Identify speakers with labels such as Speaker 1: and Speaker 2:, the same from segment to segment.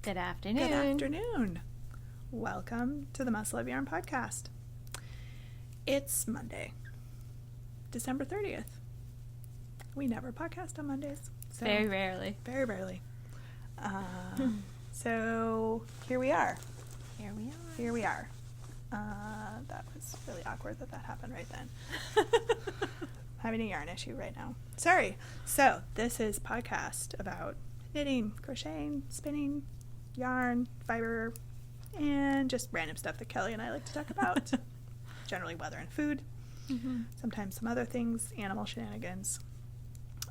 Speaker 1: Good afternoon.
Speaker 2: Good afternoon. Welcome to the Muscle of Yarn podcast. It's Monday, December 30th. We never podcast on Mondays. So
Speaker 1: Very rarely.
Speaker 2: Very rarely. So here we are. Here we are. That was really awkward that happened right then. Having a yarn issue right now. Sorry. So this is a podcast about knitting, crocheting, spinning, yarn, fiber, and just random stuff that Kelly and I like to talk about. Generally weather and food. Mm-hmm. Sometimes some other things, animal shenanigans,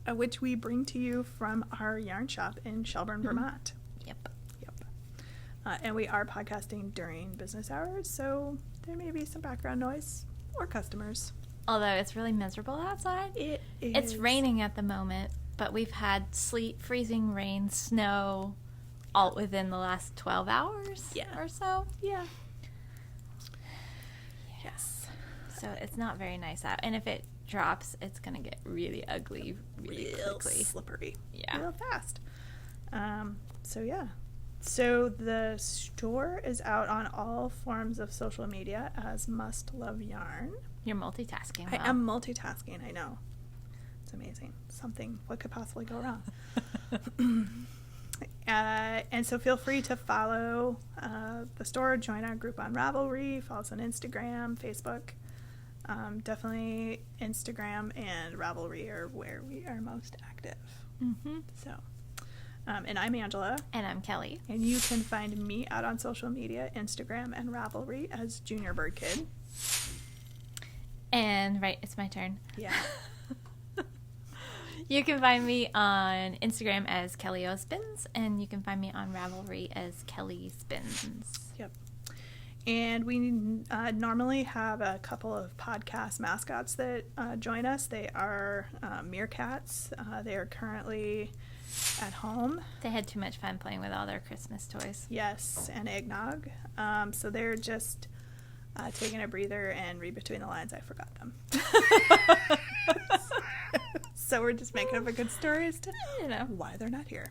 Speaker 2: which we bring to you from our yarn shop in Shelburne, Vermont.
Speaker 1: Yep.
Speaker 2: And we are podcasting during business hours, so there may be some background noise or customers.
Speaker 1: Although it's really miserable outside.
Speaker 2: It is.
Speaker 1: It's raining at the moment, but we've had sleet, freezing rain, snow all within the last 12 hours or so.
Speaker 2: Yeah. Yes.
Speaker 1: So it's not very nice out. And if it drops, it's going to get really ugly really quickly.
Speaker 2: Slippery.
Speaker 1: Yeah.
Speaker 2: Real fast. So the store is out on all forms of social media as Must Love Yarn.
Speaker 1: You're multitasking.
Speaker 2: I am multitasking, I know. It's amazing. What could possibly go wrong? And so feel free to follow the store, join our group on Ravelry, follow us on Instagram, Facebook. Definitely Instagram and Ravelry are where we are most active.
Speaker 1: Mm-hmm.
Speaker 2: So, and I'm Angela.
Speaker 1: And I'm Kelly.
Speaker 2: And you can find me out on social media, Instagram and Ravelry as Junior Bird Kid.
Speaker 1: And it's my turn.
Speaker 2: Yeah.
Speaker 1: You can find me on Instagram as Kelly O Spins, and you can find me on Ravelry as Kelly Spins.
Speaker 2: Yep. And we normally have a couple of podcast mascots that join us. They are meerkats. They are currently at home.
Speaker 1: They had too much fun playing with all their Christmas toys.
Speaker 2: Yes, and eggnog. So they're just taking a breather, and read between the lines, I forgot them. So we're just making up a good story as to why they're not here.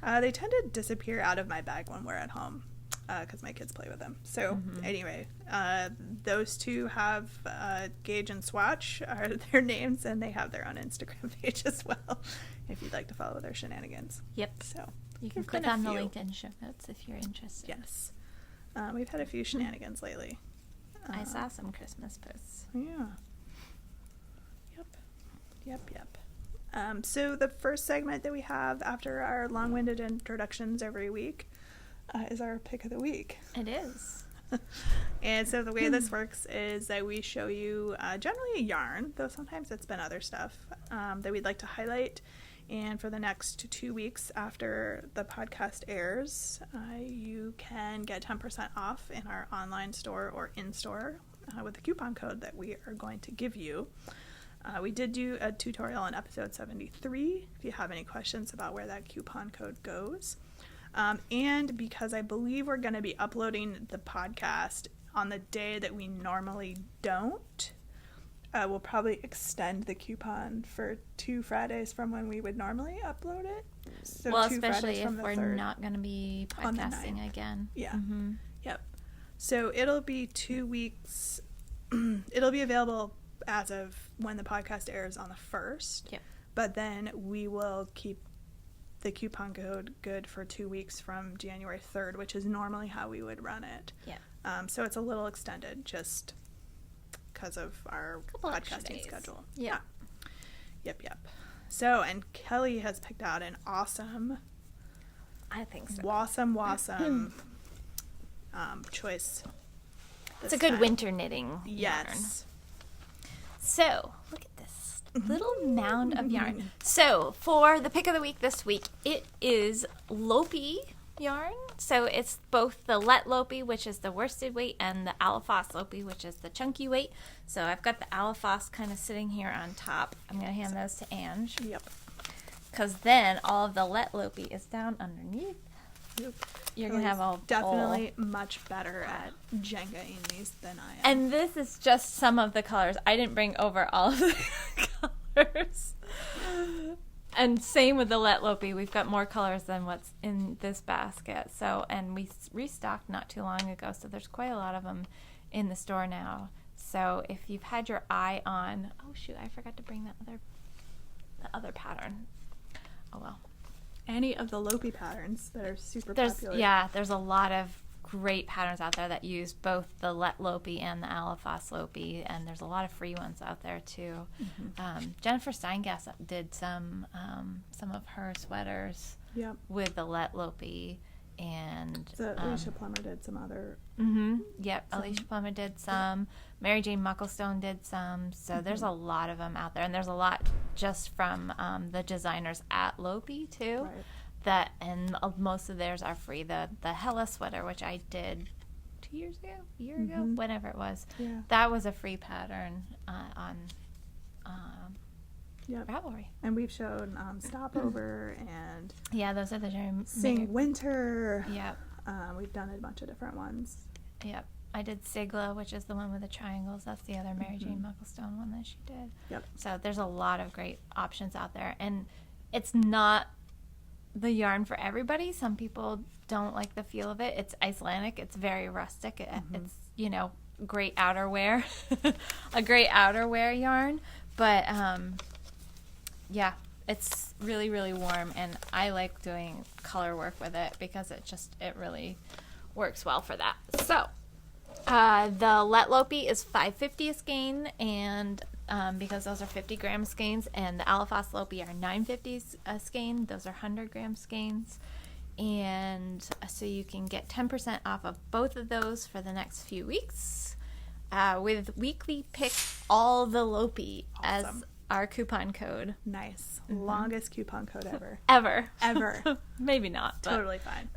Speaker 2: They tend to disappear out of my bag when we're at home because my kids play with them. So anyway, those two have Gage and Swatch are their names, and they have their own Instagram page as well if you'd like to follow their shenanigans.
Speaker 1: Yep.
Speaker 2: So
Speaker 1: you can click on the link in show notes if you're interested.
Speaker 2: Yes. We've had a few shenanigans lately.
Speaker 1: I saw some Christmas posts.
Speaker 2: Yeah. Yep. So the first segment that we have after our long-winded introductions every week is our pick of the week.
Speaker 1: It is.
Speaker 2: And so the way this works is that we show you generally a yarn, though sometimes it's been other stuff, that we'd like to highlight. And for the next 2 weeks after the podcast airs, you can get 10% off in our online store or in-store with the coupon code that we are going to give you. We did do a tutorial in episode 73 if you have any questions about where that coupon code goes. And because I believe we're going to be uploading the podcast on the day that we normally don't, we'll probably extend the coupon for 2 Fridays from when we would normally upload it. So
Speaker 1: well,
Speaker 2: 2
Speaker 1: especially
Speaker 2: Fridays
Speaker 1: if we're not going to be podcasting again.
Speaker 2: Yeah.
Speaker 1: Mm-hmm.
Speaker 2: Yep. So it'll be 2 weeks. It'll be available as of when the podcast airs on the 1st.
Speaker 1: Yep.
Speaker 2: But then we will keep the coupon code good for 2 weeks from January 3rd, which is normally how we would run it.
Speaker 1: Yeah.
Speaker 2: So it's a little extended just because of our podcasting schedule.
Speaker 1: Yeah.
Speaker 2: Yep. So, and Kelly has picked out an awesome,
Speaker 1: I think so.
Speaker 2: Awesome choice.
Speaker 1: It's a good winter knitting yarn.
Speaker 2: Yes.
Speaker 1: So, look at this little mound of yarn. So, for the pick of the week this week, it is Lopi yarn. So, it's both the Let Lopi, which is the worsted weight, and the Alafos Lopi, which is the chunky weight. So, I've got the Alafos kind of sitting here on top. I'm going to hand those to Ange.
Speaker 2: Yep.
Speaker 1: Because then all of the Let Lopi is down underneath.
Speaker 2: Yep.
Speaker 1: You're going to have a
Speaker 2: definitely much better at Jenga-ing these than I am.
Speaker 1: And this is just some of the colors. I didn't bring over all of the colors. And same with the Let Lopi. We've got more colors than what's in this basket. So, and we restocked not too long ago, so there's quite a lot of them in the store now. So if you've had your eye on, oh shoot, I forgot to bring the other pattern. Oh well.
Speaker 2: Any of the Lopi patterns that are super popular.
Speaker 1: Yeah, there's a lot of great patterns out there that use both the Let Lopi and the Alafas Lopi, and there's a lot of free ones out there too. Jennifer Steingast did some of her sweaters with the Let Lopi, and
Speaker 2: Alicia Plummer did some other.
Speaker 1: Alicia Plummer did some. Mary Jane Mucklestone did some. So there's a lot of them out there, and there's a lot just from the designers at Lopi too.
Speaker 2: Right.
Speaker 1: And most of theirs are free. The Hella sweater, which I did 2 years ago, a year ago, whenever it was, that was a free pattern on Ravelry.
Speaker 2: And we've shown Stopover and
Speaker 1: those are the
Speaker 2: Sing Winter.
Speaker 1: Yep.
Speaker 2: We've done a bunch of different ones.
Speaker 1: Yep. I did Sigla, which is the one with the triangles. That's the other Mary Jane Mucklestone one that she did.
Speaker 2: Yep.
Speaker 1: So there's a lot of great options out there, and it's not the yarn for everybody. Some people don't like the feel of it. It's Icelandic. It's very rustic. It's, great outerwear, a great outerwear yarn. But, it's really, really warm, and I like doing color work with it because it really works well for that. So, the Let Lopi is $5.50 a skein, and because those are 50-gram skeins, and the Alafas Lopi are $9.50 a skein. Those are 100-gram skeins. And so you can get 10% off of both of those for the next few weeks with weekly pick all the Lopi as our coupon code.
Speaker 2: Nice. Longest coupon code ever.
Speaker 1: Ever. Maybe not. But.
Speaker 2: Totally fine.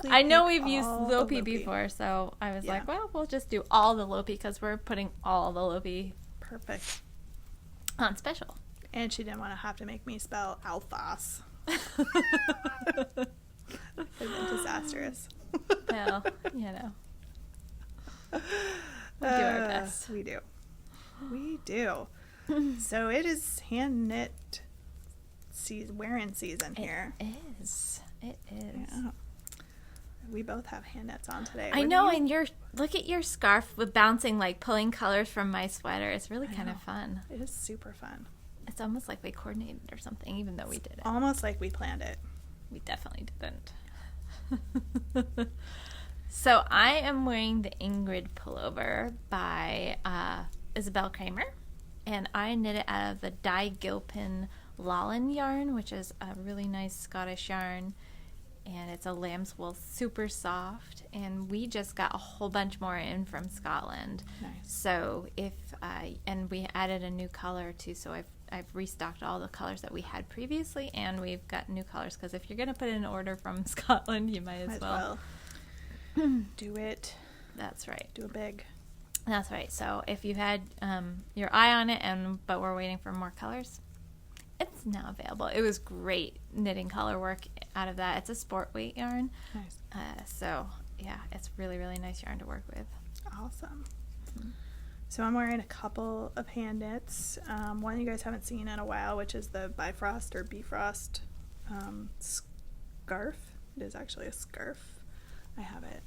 Speaker 1: I know we've used Lopi before, so I was like, well, we'll just do all the Lopi because we're putting all the Lopi
Speaker 2: perfect
Speaker 1: on special.
Speaker 2: And she didn't want to have to make me spell Alphas. It's been disastrous.
Speaker 1: Well, we do our best.
Speaker 2: We do. So it is hand knit wearing season here.
Speaker 1: It is.
Speaker 2: Yeah. We both have hand knits on today.
Speaker 1: I know, and look at your scarf with bouncing, like pulling colors from my sweater. It's really kind of fun.
Speaker 2: It is super fun.
Speaker 1: It's almost like we coordinated or something, even though we did it.
Speaker 2: Almost like we planned it.
Speaker 1: We definitely didn't. So I am wearing the Ingrid pullover by Isabel Kramer, and I knit it out of the Dye Gilpin Lawlin yarn, which is a really nice Scottish yarn. And it's a lamb's wool, super soft, and we just got a whole bunch more in from Scotland.
Speaker 2: Nice.
Speaker 1: So and we added a new color too, so I've restocked all the colors that we had previously, and we've got new colors, because if you're going to put in an order from Scotland, you might as well.
Speaker 2: Do it.
Speaker 1: That's right.
Speaker 2: Do it big.
Speaker 1: That's right. So if you had your eye on it, but we're waiting for more colors, it's now available. It was great knitting color work out of that. It's a sport weight yarn.
Speaker 2: Nice.
Speaker 1: So yeah, it's really, really nice yarn to work with.
Speaker 2: Awesome. So I'm wearing a couple of hand knits. One you guys haven't seen in a while, which is the Bifrost or Bifrost scarf. It is actually a scarf. I have it.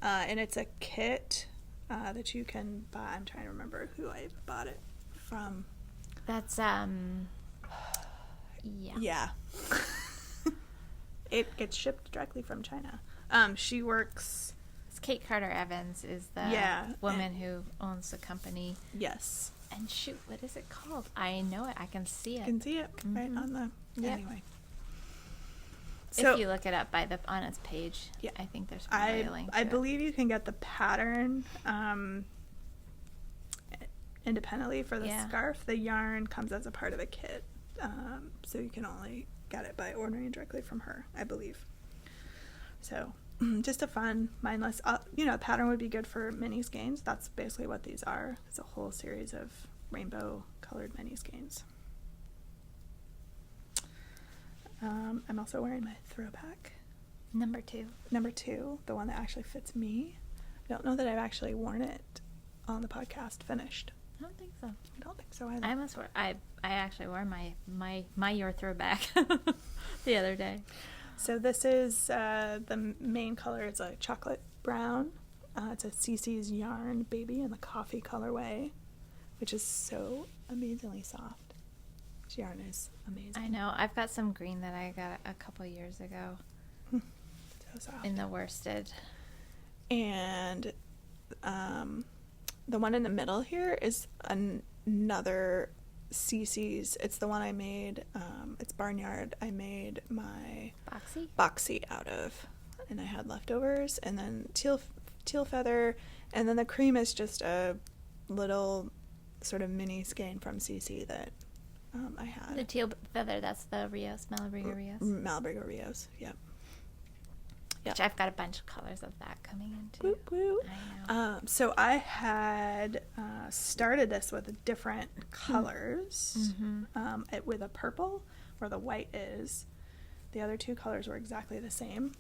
Speaker 2: And it's a kit that you can buy. I'm trying to remember who I bought it from.
Speaker 1: That's,
Speaker 2: Yeah. It gets shipped directly from China. She works...
Speaker 1: It's Kate Carter Evans is the woman who owns the company.
Speaker 2: Yes.
Speaker 1: And shoot, what is it called? I know it. I can see it.
Speaker 2: You can see it right on the...
Speaker 1: Yep.
Speaker 2: Anyway.
Speaker 1: So, if you look it up on its page, I think there's probably a link to
Speaker 2: I believe you can get the pattern independently for the scarf. The yarn comes as a part of a kit, so you can only get it by ordering directly from her, I believe. So just a fun, mindless, a pattern would be good for mini skeins. That's basically what these are. It's a whole series of rainbow colored mini skeins. I'm also wearing my throwback.
Speaker 1: Number 2,
Speaker 2: the one that actually fits me. I don't know that I've actually worn it on the podcast finished.
Speaker 1: I don't think so.
Speaker 2: I don't think so either.
Speaker 1: I must wear. I actually wore my your throwback the other day.
Speaker 2: So this is the main color is a chocolate brown. It's a CC's yarn baby in the coffee colorway, which is so amazingly soft. This yarn is amazing.
Speaker 1: I know. I've got some green that I got a couple years ago.
Speaker 2: So soft.
Speaker 1: In the worsted.
Speaker 2: And the one in the middle here is another CC's. It's the one I made. It's Barnyard. I made my boxy out of, and I had leftovers, and then teal feather, and then the cream is just a little sort of mini skein from CC that I had.
Speaker 1: The teal feather, that's the Rios, Malabrigo Rios.
Speaker 2: Malabrigo Rios, yep.
Speaker 1: Which I've got a bunch of colors of that coming into.
Speaker 2: Woo, woo.
Speaker 1: I know.
Speaker 2: So I had started this with different colors, with a purple where the white is. The other two colors were exactly the same,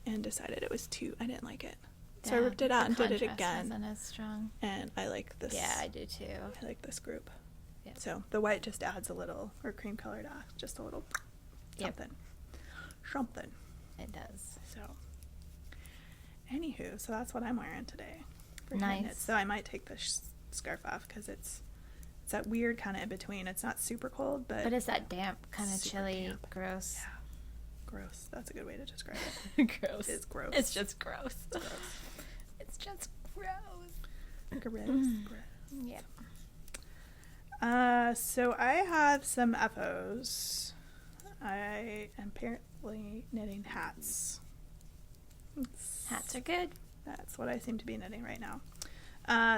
Speaker 2: and decided it was I didn't like it. So I ripped it out and did it again.
Speaker 1: Wasn't as strong.
Speaker 2: And I like this.
Speaker 1: Yeah, I do too.
Speaker 2: I like this group.
Speaker 1: Yep.
Speaker 2: So the white just adds a little, or cream colored just a little something. Something.
Speaker 1: It does.
Speaker 2: So, anywho, so that's what I'm wearing today.
Speaker 1: Nice.
Speaker 2: So I might take this scarf off because it's that weird kind of in between. It's not super cold, but
Speaker 1: it's that damp, kind of chilly,
Speaker 2: damp.
Speaker 1: gross.
Speaker 2: Yeah. Gross. That's a good way to describe
Speaker 1: it. Gross.
Speaker 2: It's gross.
Speaker 1: It's just gross.
Speaker 2: It's gross.
Speaker 1: It's just gross.
Speaker 2: Gross.
Speaker 1: Yeah.
Speaker 2: So I have some FOs. I am apparently knitting hats.
Speaker 1: Hats are good.
Speaker 2: That's what I seem to be knitting right now.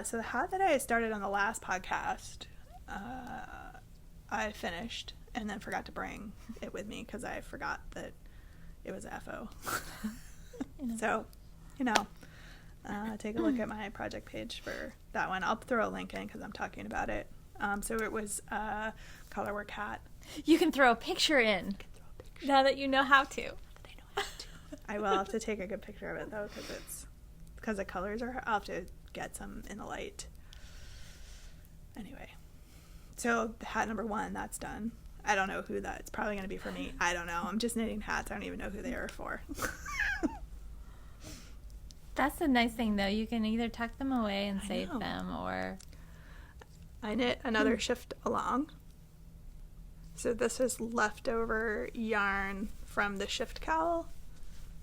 Speaker 2: So the hat that I started on the last podcast, I finished and then forgot to bring it with me because I forgot that it was a FO. So, take a look at my project page for that one. I'll throw a link in because I'm talking about it. So it was a colorwork hat.
Speaker 1: You can throw a picture in. Now that you know how to.
Speaker 2: I will have to take a good picture of it though because the colors are. I'll have to get some in the light. Anyway, so hat number 1, that's done. I don't know who it's probably going to be for me. I don't know. I'm just knitting hats. I don't even know who they are for.
Speaker 1: That's the nice thing though. You can either tuck them away and save them, or
Speaker 2: I knit another shift along. So this is leftover yarn from the shift cowl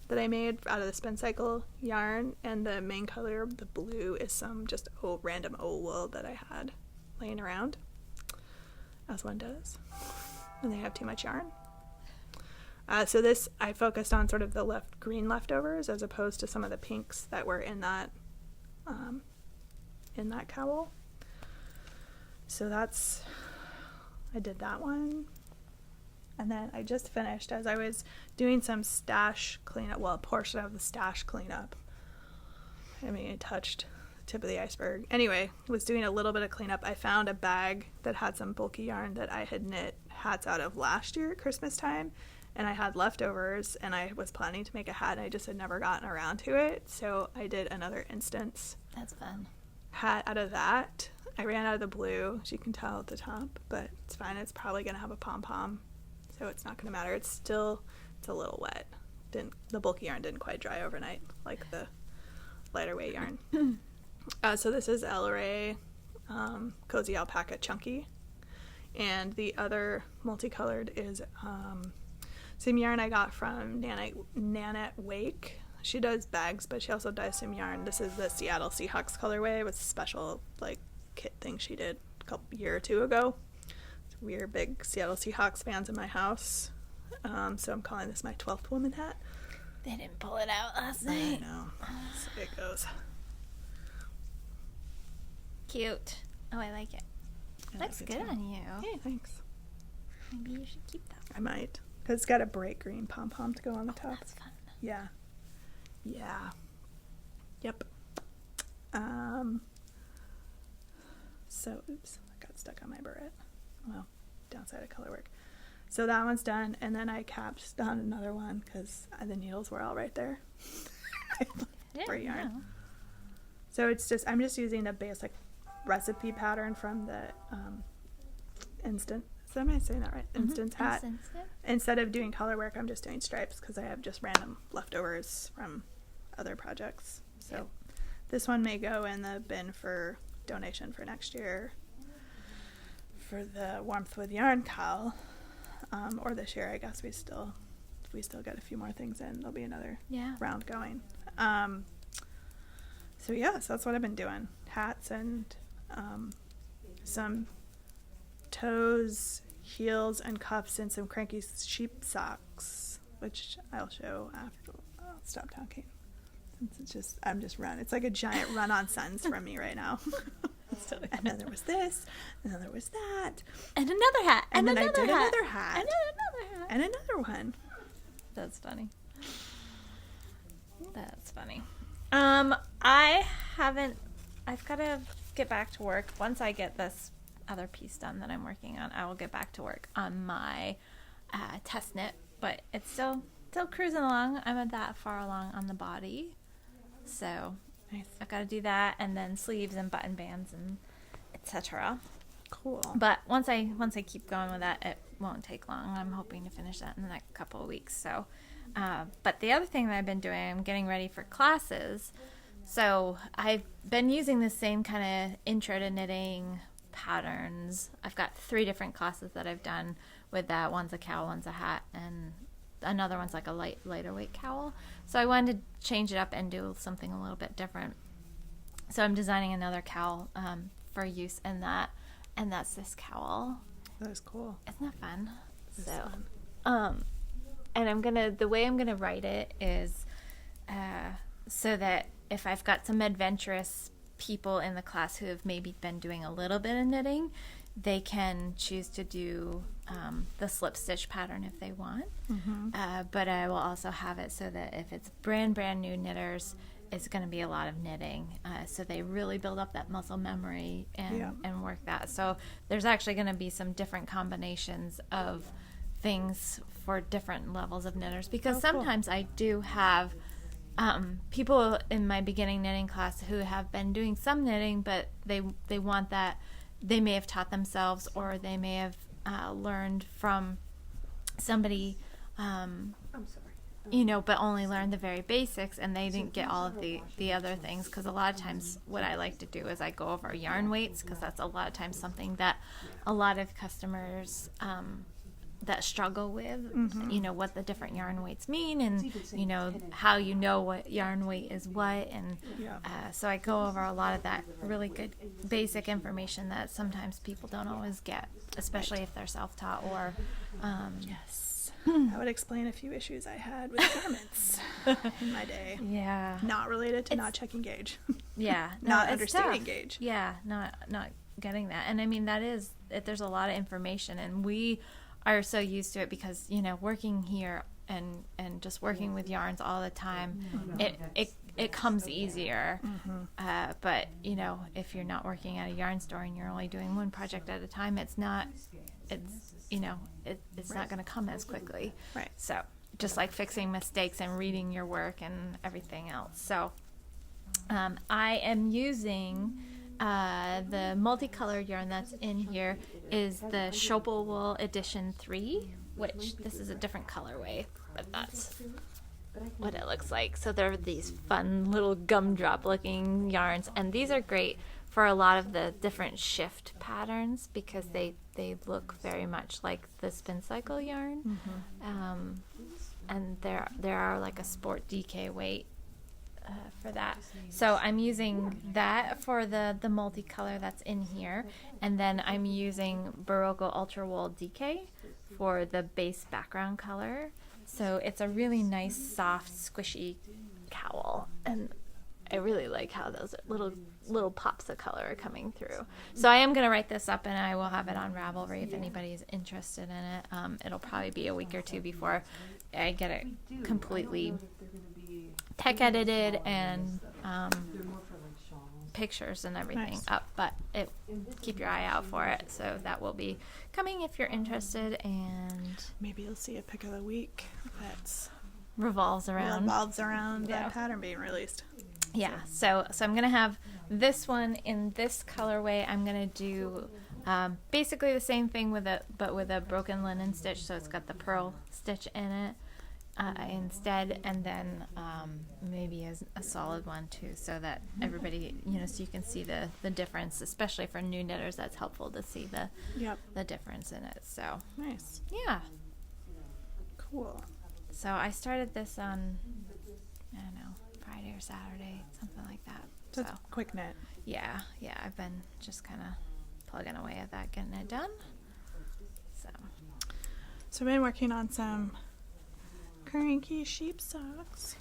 Speaker 2: that I made out of the spin cycle yarn, and the main color, the blue, is some just random old wool that I had laying around, as one does when they have too much yarn. So this, I focused on sort of the green leftovers as opposed to some of the pinks that were in that cowl. So I did that one. And then I just finished, as I was doing some stash cleanup, a portion of the stash cleanup. I mean, it touched the tip of the iceberg. Anyway, was doing a little bit of cleanup. I found a bag that had some bulky yarn that I had knit hats out of last year at Christmas time. And I had leftovers, and I was planning to make a hat, and I just had never gotten around to it. So I did another instance.
Speaker 1: That's fun. Hat
Speaker 2: out of that. I ran out of the blue, as you can tell at the top, but it's fine. It's probably going to have a pom-pom. So it's not going to matter. It's a little wet. The bulky yarn didn't quite dry overnight like the lighter weight yarn. So this is LRA Cozy Alpaca Chunky. And the other multicolored is some yarn I got from Nanette Wake. She does bags, but she also does some yarn. This is the Seattle Seahawks colorway with a special kit thing she did a year or two ago. We're big Seattle Seahawks fans in my house, so I'm calling this my 12th woman hat.
Speaker 1: They didn't pull it out last night.
Speaker 2: I know. So it goes.
Speaker 1: Cute. Oh, I like it. Looks good on you.
Speaker 2: Hey, thanks.
Speaker 1: Maybe you should keep that. I
Speaker 2: might, because it's got a bright green pom-pom to go on the top.
Speaker 1: That's fun.
Speaker 2: Yeah. Yep. So, oops, I got stuck on my barrette. Well, downside of color work. So that one's done, and then I capped on another one because the needles were all right there. For yarn.
Speaker 1: No.
Speaker 2: So I'm just using the basic recipe pattern from the instant. So am I saying that right? Instance hat. Instead of doing color work, I'm just doing stripes because I have just random leftovers from other projects. So this one may go in the bin for donation for next year for the Warmth with Yarn cowl. Or this year, I guess we still get a few more things in. There'll be another round going. So that's what I've been doing. Hats and some toes, heels, and cuffs, and some cranky sheep socks, which I'll show after. I'll stop talking. I'm just run. It's like a giant run-on sentence from me right now. And then there was this, and then there was that,
Speaker 1: and another hat,
Speaker 2: and then
Speaker 1: another
Speaker 2: I did
Speaker 1: hat.
Speaker 2: another hat,
Speaker 1: and another hat,
Speaker 2: and another one.
Speaker 1: That's funny. That's funny. I've got to get back to work. Once I get this other piece done that I'm working on, I will get back to work on my test knit, but it's still cruising along. I'm not that far along on the body, so
Speaker 2: nice.
Speaker 1: I've got to do that, and then sleeves and button bands and etc.
Speaker 2: Cool.
Speaker 1: But once I keep going with that, it won't take long. I'm hoping to finish that in the next couple of weeks. So, but the other thing that I've been doing, I'm getting ready for classes. So I've been using the same kind of intro to knitting patterns. I've got 3 different classes that I've done with that. One's a cowl, one's a hat, and another one's like a lighter weight cowl. So I wanted to change it up and do something a little bit different. So I'm designing another cowl for use in that, and that's this cowl.
Speaker 2: That is cool.
Speaker 1: Isn't that fun?
Speaker 2: It's
Speaker 1: so
Speaker 2: fun.
Speaker 1: And the way I'm gonna write it is so that if I've got some adventurous people in the class who have maybe been doing a little bit of knitting, they can choose to do the slip stitch pattern if they want. But I will also have it so that if it's brand new knitters, it's going to be a lot of knitting. So they really build up that muscle memory and work that. So there's actually going to be some different combinations of things for different levels of knitters, because sometimes I do have people in my beginning knitting class who have been doing some knitting, but they want that. They may have taught themselves, or they may have learned from somebody, but only learned the very basics, and they didn't get all of the other things. Because a lot of times what I like to do is I go over yarn weights, because that's a lot of times something that a lot of customers that struggle with, what the different yarn weights mean, and how what yarn weight is what, and so I go over a lot of that really good basic information that sometimes people don't always get, especially if they're self-taught or
Speaker 2: I would explain a few issues I had with garments in my day. Not related to not checking gauge.
Speaker 1: Not
Speaker 2: understanding gauge.
Speaker 1: Not getting that. And I mean, there's a lot of information, and we are so used to it because working here and just working with yarns all the time, it comes easier. But if you're not working at a yarn store and you're only doing one project at a time, it's not going to come as quickly.
Speaker 2: Right.
Speaker 1: So just like fixing mistakes and reading your work and everything else. So I am using the multicolored yarn that's in here is the Shopel Wool Edition 3, which this is a different colorway, but that's what it looks like. So they're these fun little gumdrop looking yarns, and these are great for a lot of the different shift patterns because they look very much like the spin cycle yarn. And there are like a sport DK weight for that. So I'm using that for the multicolor that's in here, and then I'm using Barocco Ultra Wool DK for the base background color. So it's a really nice, soft, squishy cowl, and I really like how those little pops of color are coming through. So I am going to write this up, and I will have it on Ravelry if anybody's interested in it. It'll probably be a week or two before I get it completely tech edited and pictures and everything up, but keep your eye out for it. So that will be coming if you're interested, and
Speaker 2: maybe you'll see a pick of the week that's
Speaker 1: revolves around
Speaker 2: that pattern being released.
Speaker 1: So I'm gonna have this one in this colorway, I'm going to do basically the same thing with a broken linen stitch. So it's got the purl stitch in it instead, and then maybe a solid one too, so that everybody, so you can see the difference, especially for new knitters. That's helpful to see the difference in it. So
Speaker 2: Nice.
Speaker 1: yeah.
Speaker 2: Cool.
Speaker 1: So I started this on, I don't know, Friday or Saturday, something like that.
Speaker 2: So
Speaker 1: So
Speaker 2: quick knit.
Speaker 1: yeah, I've been just kind of plugging away at that, getting it done.
Speaker 2: So I've been working on some cranky sheep socks.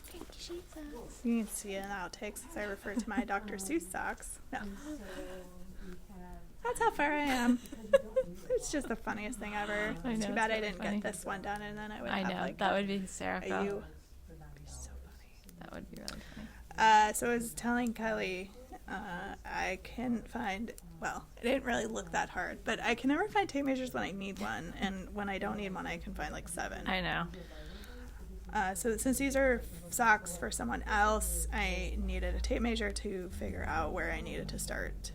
Speaker 2: You can see it in the outtakes as I refer to my Dr. Seuss socks. No. That's how far I am. It's just the funniest thing ever.
Speaker 1: I know,
Speaker 2: Too bad
Speaker 1: it's
Speaker 2: I
Speaker 1: really
Speaker 2: didn't
Speaker 1: funny.
Speaker 2: get this one done, and then I would
Speaker 1: I
Speaker 2: have
Speaker 1: know,
Speaker 2: like
Speaker 1: that would be hysterical.
Speaker 2: a U. That'd be so funny.
Speaker 1: That would be really funny.
Speaker 2: So I was telling Kelly, I couldn't find, well, it didn't really look that hard, but I can never find tape measures when I need one, and when I don't need one, I can find like 7.
Speaker 1: I know.
Speaker 2: So since these are socks for someone else, I needed a tape measure to figure out where I needed to start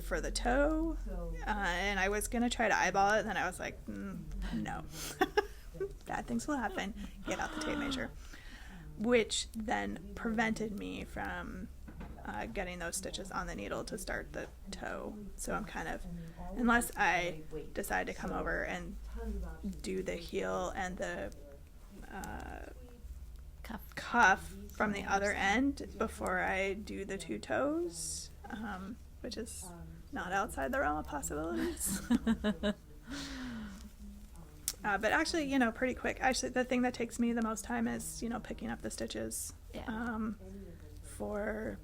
Speaker 2: for the toe, and I was going to try to eyeball it, and then I was like, no. Bad things will happen. Get out the tape measure. Which then prevented me from getting those stitches on the needle to start the toe. So I'm kind of, unless I decide to come over and do the heel and the cuff from the other end before I do the 2 toes, which is not outside the realm of possibilities. But actually, pretty quick. Actually, the thing that takes me the most time is, picking up the stitches for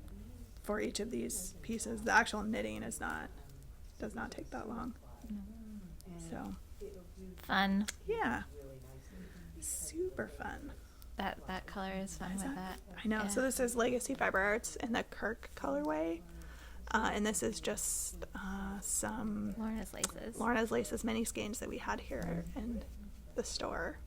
Speaker 2: each of these pieces. The actual knitting does not take that long. So
Speaker 1: Fun.
Speaker 2: yeah, super fun.
Speaker 1: That color is fun with that.
Speaker 2: I know.
Speaker 1: Yeah.
Speaker 2: So this is Legacy Fiber Arts in the Kirk colorway, and this is just some
Speaker 1: Lorna's Laces
Speaker 2: mini skeins that we had here in the store.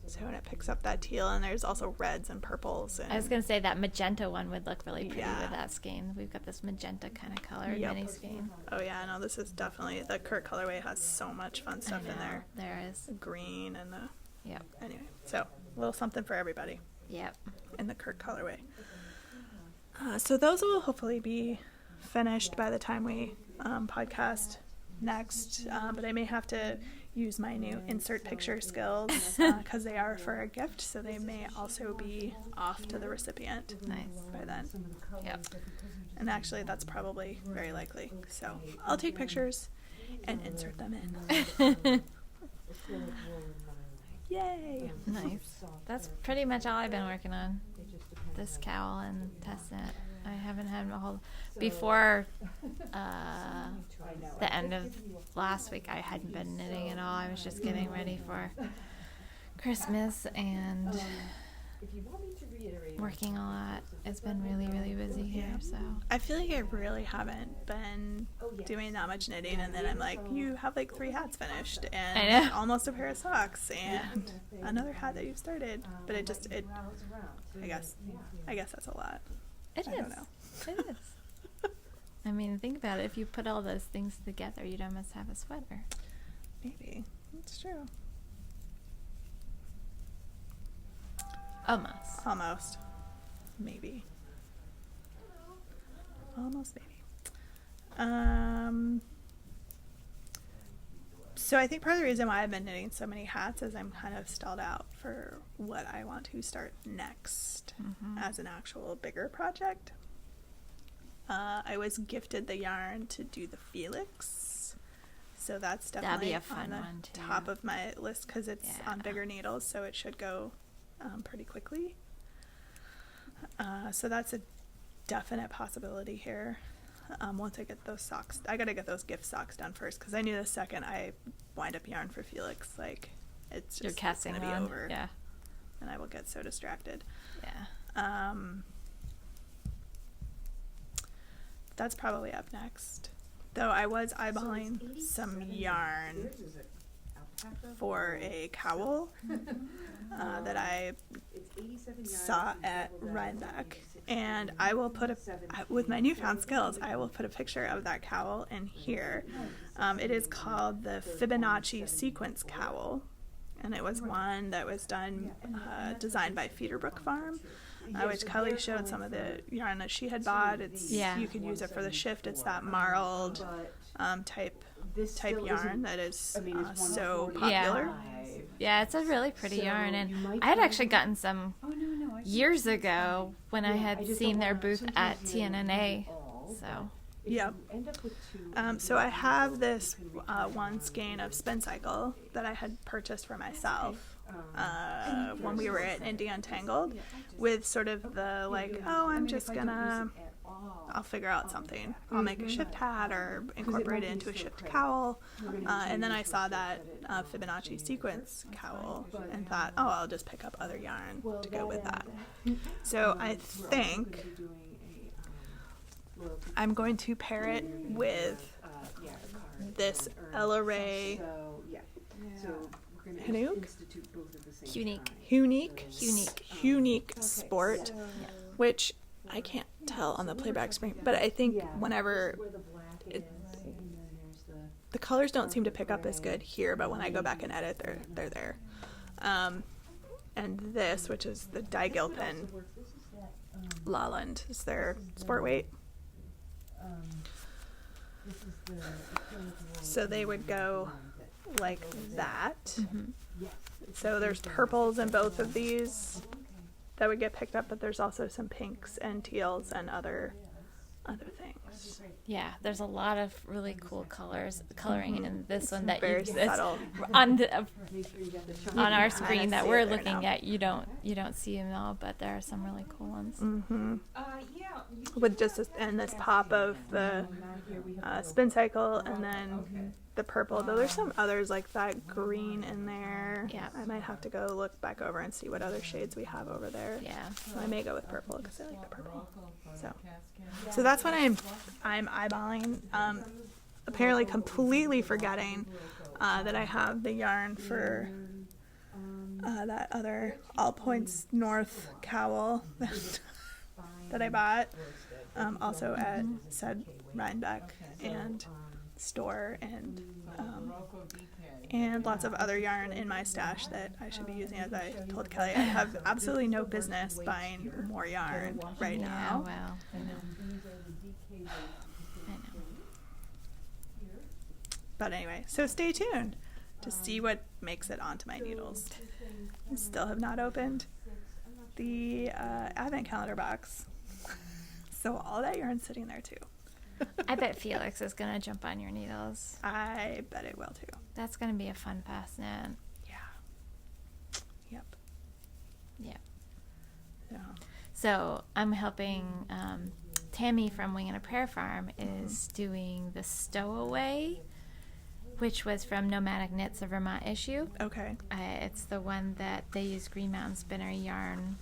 Speaker 2: So when it picks up that teal, and there's also reds and purples. And
Speaker 1: I was going to say that magenta one would look really pretty
Speaker 2: Yeah.
Speaker 1: with that skein. We've got this magenta kind of color
Speaker 2: Yep.
Speaker 1: mini skein.
Speaker 2: Oh yeah, no, this is definitely, the Kirk colorway has so much fun stuff in there.
Speaker 1: There is.
Speaker 2: The green and the,
Speaker 1: Yep.
Speaker 2: anyway, so a little something for everybody
Speaker 1: Yep.
Speaker 2: in the Kirk colorway. So those will hopefully be finished by the time we podcast next, but I may have to use my new insert picture skills because they are for a gift, so they may also be off to the recipient
Speaker 1: Nice.
Speaker 2: by then.
Speaker 1: Yep.
Speaker 2: And actually, that's probably very likely. So I'll take pictures and insert them in. Yay!
Speaker 1: Nice. That's pretty much all I've been working on. This cowl and testing it. I haven't had a whole... Before the end of last week, I hadn't been knitting at all. I was just getting ready for Christmas and working a lot. It's been really, really busy here, so...
Speaker 2: I feel like I really haven't been doing that much knitting, and then I'm like, you have like 3 hats finished,
Speaker 1: I
Speaker 2: and
Speaker 1: know.
Speaker 2: almost a pair of socks, and another hat that you've started. But I guess that's a lot.
Speaker 1: It
Speaker 2: I
Speaker 1: is.
Speaker 2: don't know.
Speaker 1: It is. I mean, think about it. If you put all those things together, you'd almost have a sweater.
Speaker 2: Maybe. That's true. Almost. Maybe. Almost maybe. So I think part of the reason why I've been knitting so many hats is I'm kind of stalled out for what I want to start next as an actual bigger project. I was gifted the yarn to do the Felix, so that's definitely
Speaker 1: That'd be a fun
Speaker 2: on
Speaker 1: one,
Speaker 2: the
Speaker 1: too.
Speaker 2: top of my list because it's on
Speaker 1: Yeah.
Speaker 2: bigger needles, so it should go pretty quickly. So that's a definite possibility here. Once I get those socks, I gotta get those gift socks done first because I knew the second I wind up yarn for Felix, like it's
Speaker 1: You're
Speaker 2: just
Speaker 1: casting
Speaker 2: gonna be
Speaker 1: on.
Speaker 2: over,
Speaker 1: Yeah.
Speaker 2: and I will get so distracted.
Speaker 1: Yeah.
Speaker 2: That's probably up next. Though I was eyeballing some yarn for a cowl that I saw at Rhinebeck, And I will put with my newfound skills, I will put a picture of that cowl in here. It is called the Fibonacci sequence cowl, and it was one that was designed by Feederbrook Farm, which Kelly showed some of the yarn that she had bought. You could use it for the shift. It's that marled type yarn that is so popular.
Speaker 1: Yeah, it's a really pretty yarn, and I had actually gotten some years ago when I had seen their booth at TNNA. So
Speaker 2: yeah. So I have this one skein of Spin Cycle that I had purchased for myself when we were at Indie Untangled, with sort of the I'm just gonna, I'll figure out something. I'll make a shift hat or incorporate it into a shift cowl. And then I saw that Fibonacci sequence cowl and thought, I'll just pick up other yarn to go with that. So I think I'm going to pair it with this Ella Ray Unique Sport, which I can't tell on the playback screen, but I think whenever the colors don't seem to pick up as good here, but when I go back and edit, they're there. And this, which is the Digilpin Lawland, is their sport weight. So they would go like that. Mm-hmm. So there's purples in both of these that would get picked up, but there's also some pinks and teals and other things.
Speaker 1: Yeah, there's a lot of really cool coloring in this one that
Speaker 2: very subtle.
Speaker 1: On our screen that we're looking at. You don't see them all, but there are some really cool ones.
Speaker 2: Mm-hmm. With just this pop of the Spin Cycle and then the purple, though there's some others like that green in there.
Speaker 1: Yeah,
Speaker 2: I might have to go look back over and see what other shades we have over there.
Speaker 1: Yeah,
Speaker 2: I may go with purple because I like the purple. So that's what I'm eyeballing. Apparently completely forgetting that I have the yarn for that other All Points North cowl that I bought, also at said Rhinebeck and store, and lots of other yarn in my stash that I should be using. As I told Kelly, I have absolutely no business buying more yarn right now.
Speaker 1: Well, I know.
Speaker 2: But anyway, so stay tuned to see what makes it onto my needles. I still have not opened the advent calendar box, so all that yarn's sitting there too.
Speaker 1: I bet Felix is going to jump on your needles.
Speaker 2: I bet it will too.
Speaker 1: That's going to be a fun fastnet.
Speaker 2: Yeah. Yep.
Speaker 1: Yep.
Speaker 2: Yeah.
Speaker 1: So I'm helping Tammy from Wing and a Prayer Farm is doing the Stowaway, which was from Nomadic Knits, a Vermont issue.
Speaker 2: Okay.
Speaker 1: It's the one that they use Green Mountain Spinner yarn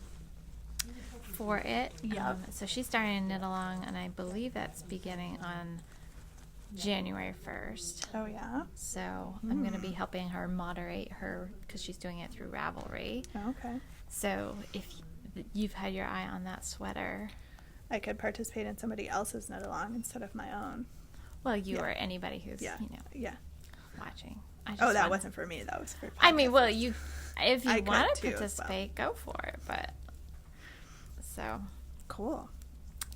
Speaker 1: for it.
Speaker 2: Yep.
Speaker 1: So she's starting to knit along, and I believe that's beginning on January 1st.
Speaker 2: Oh, yeah?
Speaker 1: So I'm going to be helping her moderate her, because she's doing it through Ravelry.
Speaker 2: Okay.
Speaker 1: So if you've had your eye on that sweater,
Speaker 2: I could participate in somebody else's knit along instead of my own.
Speaker 1: well, you or anybody who's, watching.
Speaker 2: That wasn't for me. That was for
Speaker 1: I mean, well, if you
Speaker 2: I
Speaker 1: want
Speaker 2: could
Speaker 1: to
Speaker 2: too,
Speaker 1: participate, go for it. But so
Speaker 2: cool.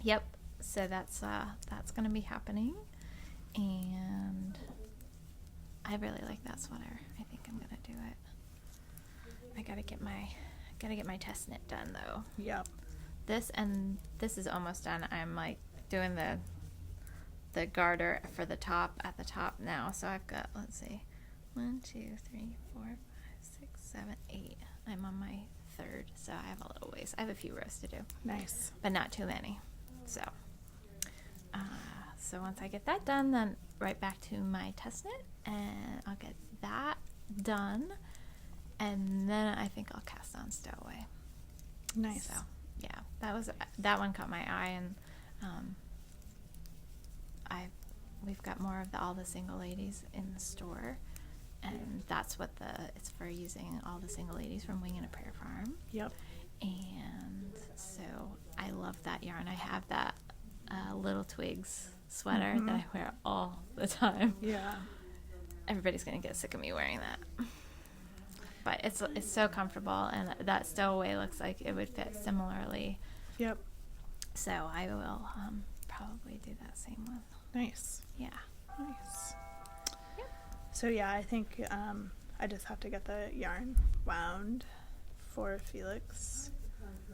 Speaker 1: Yep. So that's going to be happening, and I really like that sweater. I think I'm going to do it. I gotta get my test knit done though.
Speaker 2: Yep.
Speaker 1: This is almost done. I'm like doing the garter for the top at the top now. So I've got, let's see, 1, 2, 3, 4, 5, 6, 7, 8. I'm on my third, so I have a little ways. I have a few rows to do.
Speaker 2: Nice.
Speaker 1: But not too many. So once I get that done, then right back to my test knit, and I'll get that done, and then I think I'll cast on Stowaway.
Speaker 2: Nice.
Speaker 1: So yeah, that one caught my eye, and we've got more of all the single ladies in the store, and that's what it's for, using all the single ladies from Wing and a Prayer Farm.
Speaker 2: Yep.
Speaker 1: And So I love that yarn. I have that Little Twigs sweater that I wear all the time.
Speaker 2: Yeah.
Speaker 1: Everybody's gonna get sick of me wearing that, but it's so comfortable, and that stowaway looks like it would fit similarly.
Speaker 2: Yep.
Speaker 1: So I will probably do that same one.
Speaker 2: Nice.
Speaker 1: Yeah.
Speaker 2: Nice.
Speaker 1: Yep.
Speaker 2: So yeah, I think I just have to get the yarn wound for Felix.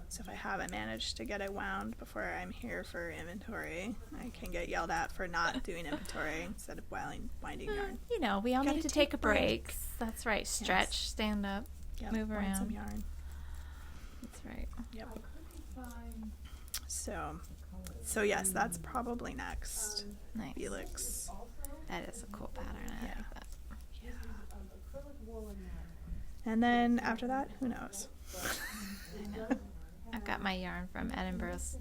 Speaker 2: So if I haven't managed to get it wound before I'm here for inventory, I can get yelled at for not doing inventory instead of winding yarn.
Speaker 1: You know, we all
Speaker 2: Gotta
Speaker 1: need to
Speaker 2: take
Speaker 1: take a break.
Speaker 2: breaks.
Speaker 1: That's right. Stretch, stand up, move
Speaker 2: wind
Speaker 1: around.
Speaker 2: some yarn.
Speaker 1: That's right.
Speaker 2: Yep. So yes, that's probably next.
Speaker 1: Nice.
Speaker 2: Felix.
Speaker 1: That is a cool pattern. I like that.
Speaker 2: Yeah. And then after that, who knows?
Speaker 1: I know. I've got my yarn from Edinburgh's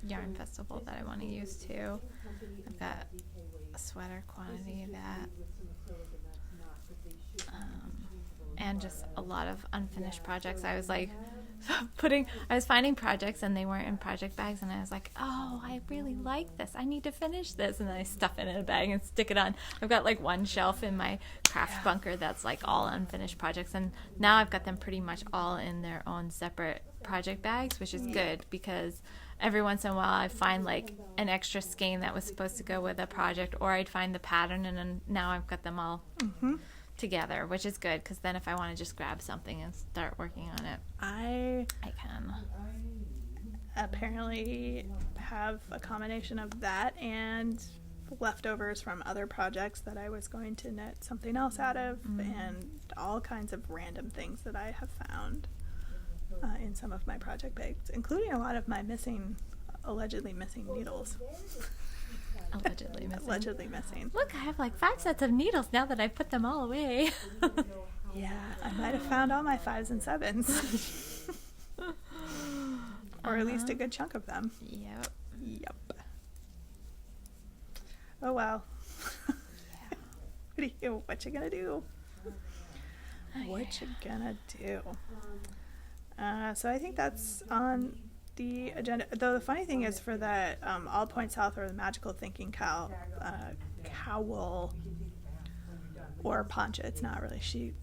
Speaker 1: yarn festival that I want to use too. I've got a sweater quantity of that. And just a lot of unfinished projects. I was like I was finding projects and they weren't in project bags, and I was like, oh, I really like this. I need to finish this. And then I stuff it in a bag and stick it on. I've got like one shelf in my craft bunker that's like all unfinished projects, and now I've got them pretty much all in their own separate project bags, which is good because every once in a while I find like an extra skein that was supposed to go with a project, or I'd find the pattern, and then now I've got them all together, which is good because then if I want to just grab something and start working on it, I can.
Speaker 2: Apparently have a combination of that and leftovers from other projects that I was going to knit something else out of, and all kinds of random things that I have found in some of my project bags, including a lot of my allegedly missing needles. Allegedly missing.
Speaker 1: Look, I have like 5 sets of needles now that I put them all away.
Speaker 2: Yeah, I might have found all my 5s and 7s. Or at least a good chunk of them. Yep. Oh well. What you gonna do? What you gonna do? So I think that's on the agenda. Though the funny thing is, for the All Point South or the Magical Thinking Cowl, or Poncha, it's not really.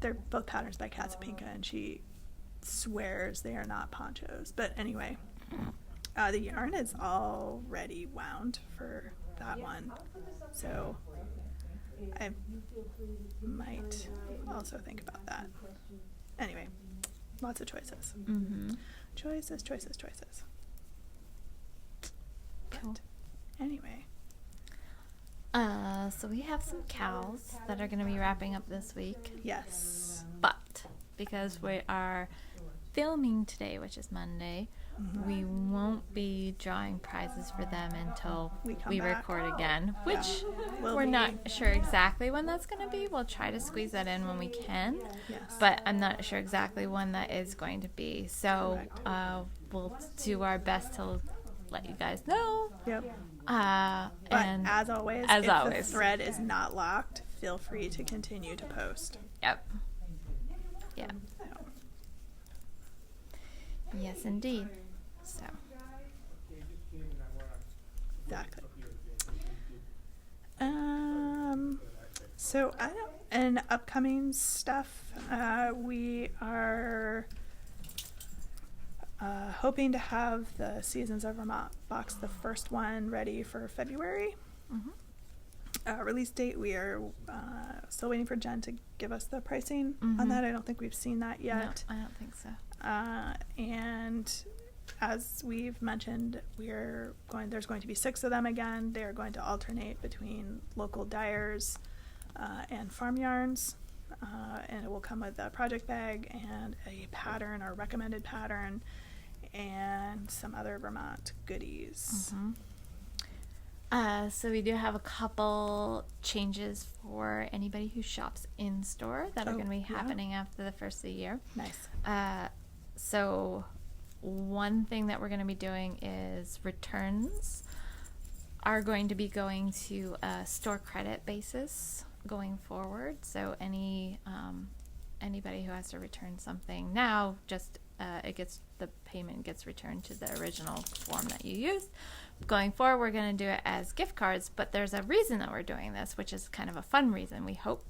Speaker 2: They're both patterns by Casapinka, and she swears they are not ponchos. But anyway, the yarn is already wound for that one, so I might also think about that. Anyway, lots of choices. Choices.
Speaker 1: Cool.
Speaker 2: But anyway.
Speaker 1: So we have some cowls that are going to be wrapping up this week.
Speaker 2: Yes.
Speaker 1: But because we are filming today, which is Monday, we won't be drawing prizes for them until we record again, which we're not sure exactly when that's going to be. We'll try to squeeze that in when we can, but I'm not sure exactly when that is going to be. So we'll do our best to let you guys know.
Speaker 2: Yep.
Speaker 1: But
Speaker 2: as always, if the thread is not locked, feel free to continue to post.
Speaker 1: Yep. Yeah. Yes, indeed. So.
Speaker 2: Exactly. So in upcoming stuff, we are hoping to have the Seasons of Vermont box, the first one, ready for February. Release date, we are still waiting for Jen to give us the pricing on that. I don't think we've seen that yet.
Speaker 1: No, I don't think so.
Speaker 2: And as we've mentioned, there's going to be 6 of them again. They're going to alternate between local dyers and farm yarns, and it will come with a project bag and a pattern or recommended pattern and some other Vermont goodies.
Speaker 1: So we do have a couple changes for anybody who shops in store that are going to be happening after the first of the year.
Speaker 2: Nice.
Speaker 1: So one thing that we're going to be doing is returns are going to be going to a store credit basis going forward. So anybody who has to return something now just the payment gets returned to the original form that you used. Going forward, we're going to do it as gift cards, but there's a reason that we're doing this, which is kind of a fun reason, we hope.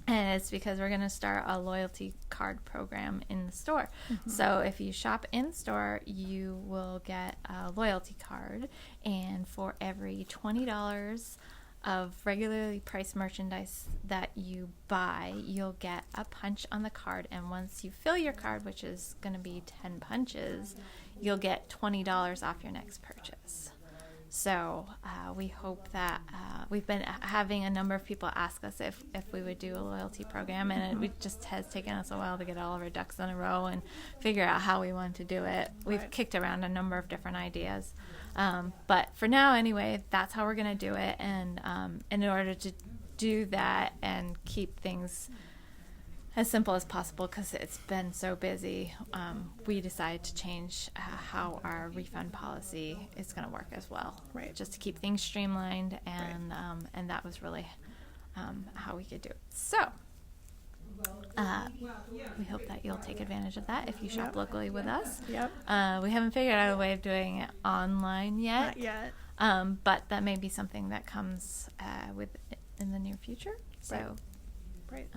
Speaker 1: And it's because we're going to start a loyalty card program in the store. So if you shop in store, you will get a loyalty card. And for every $20 of regularly priced merchandise that you buy, you'll get a punch on the card. And once you fill your card, which is going to be 10 punches, you'll get $20 off your next purchase. So we hope that we've been having a number of people ask us if we would do a loyalty program, and it just has taken us a while to get all of our ducks in a row and figure out how we want to do it. We've kicked around a number of different ideas. But for now, anyway, that's how we're going to do it. And in order to do that and keep things as simple as possible, because it's been so busy, we decided to change how our refund policy is going to work as well.
Speaker 2: Right.
Speaker 1: Just to keep things streamlined, and that was really how we could do it. So we hope that you'll take advantage of that if you shop locally with us.
Speaker 2: Yep.
Speaker 1: We haven't figured out a way of doing it online yet.
Speaker 2: Not yet.
Speaker 1: But that may be something that comes in the near future. So.
Speaker 2: Right.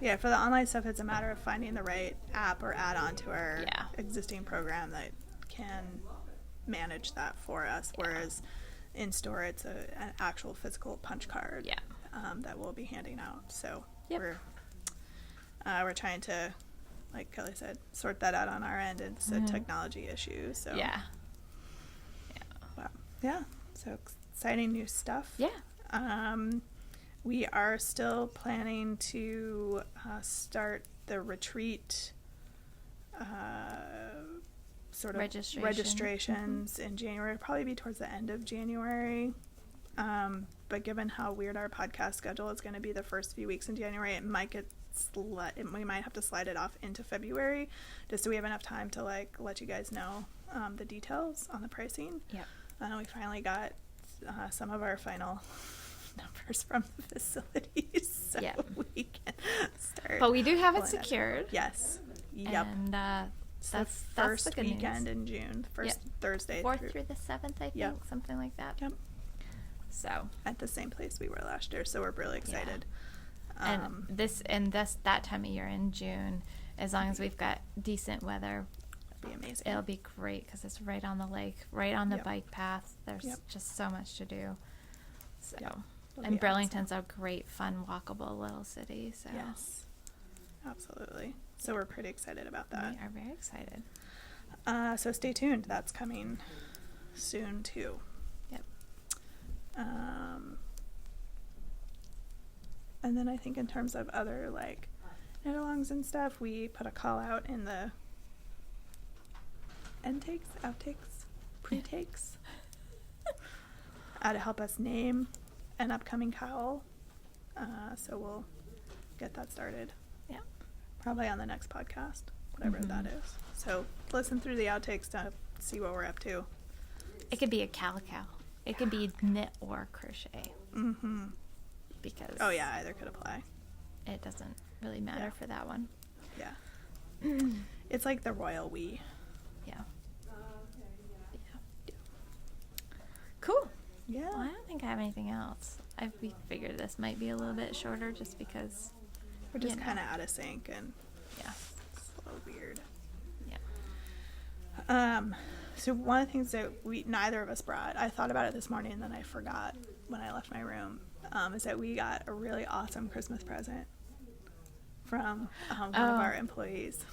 Speaker 2: Yeah, for the online stuff, it's a matter of finding the right app or add-on to our existing program that can manage that for us, whereas in store, it's an actual physical punch card that we'll be handing out. So we're trying to, like Kelly said, sort that out on our end. It's a technology issue. So so exciting new stuff. We are still planning to start the retreat sort of registrations in January. It'll probably be towards the end of January. But given how weird our podcast schedule is going to be the first few weeks in January, it might get we might have to slide it off into February, just so we have enough time to let you guys know the details on the pricing. We finally got some of our final numbers from the facilities, so we can start.
Speaker 1: But we do have it secured.
Speaker 2: Yes. Yep.
Speaker 1: And that's
Speaker 2: first
Speaker 1: the good
Speaker 2: weekend
Speaker 1: news.
Speaker 2: in June, first Thursday.
Speaker 1: 4th through the 7th, I think, something like that.
Speaker 2: Yep.
Speaker 1: So
Speaker 2: at the same place we were last year, so we're really excited.
Speaker 1: And that time of year in June, as long as we've got decent weather,
Speaker 2: it'll be amazing.
Speaker 1: It'll be great because it's right on the lake, right on the bike path. There's just so much to do. So. And Burlington's a great, fun, walkable little city. So
Speaker 2: yes, absolutely. So we're pretty excited about that.
Speaker 1: We are very excited.
Speaker 2: So stay tuned. That's coming soon too.
Speaker 1: Yep.
Speaker 2: And then I think in terms of other knit-alongs and stuff, we put a call out in the intakes, outtakes, pre-takes to help us name an upcoming cowl. So we'll get that started. Yeah. Probably on the next podcast, whatever that is. So listen through the outtakes to see what we're up to.
Speaker 1: It could be a calico. It could be knit or crochet. Because
Speaker 2: either could apply.
Speaker 1: It doesn't really matter for that one.
Speaker 2: Yeah. It's like the royal we.
Speaker 1: Yeah. Cool.
Speaker 2: Yeah.
Speaker 1: Well, I don't think I have anything else. We figured this might be a little bit shorter just because
Speaker 2: we're just kind of out of sync and
Speaker 1: it's
Speaker 2: a little weird.
Speaker 1: Yeah.
Speaker 2: So one of the things that neither of us brought, I thought about it this morning and then I forgot when I left my room, is that we got a really awesome Christmas present from one of our employees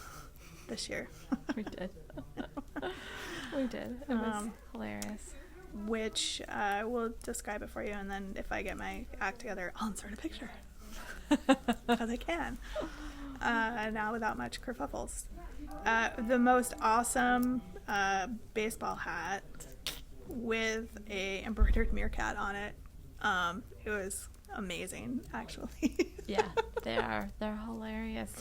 Speaker 2: this year.
Speaker 1: We did. We did. It was hilarious.
Speaker 2: Which I will describe it for you, and then if I get my act together, I'll insert a picture. Because I can. Now without much kerfuffles. The most awesome baseball hat with a embroidered meerkat on it. It was amazing, actually.
Speaker 1: Yeah, they're hilarious.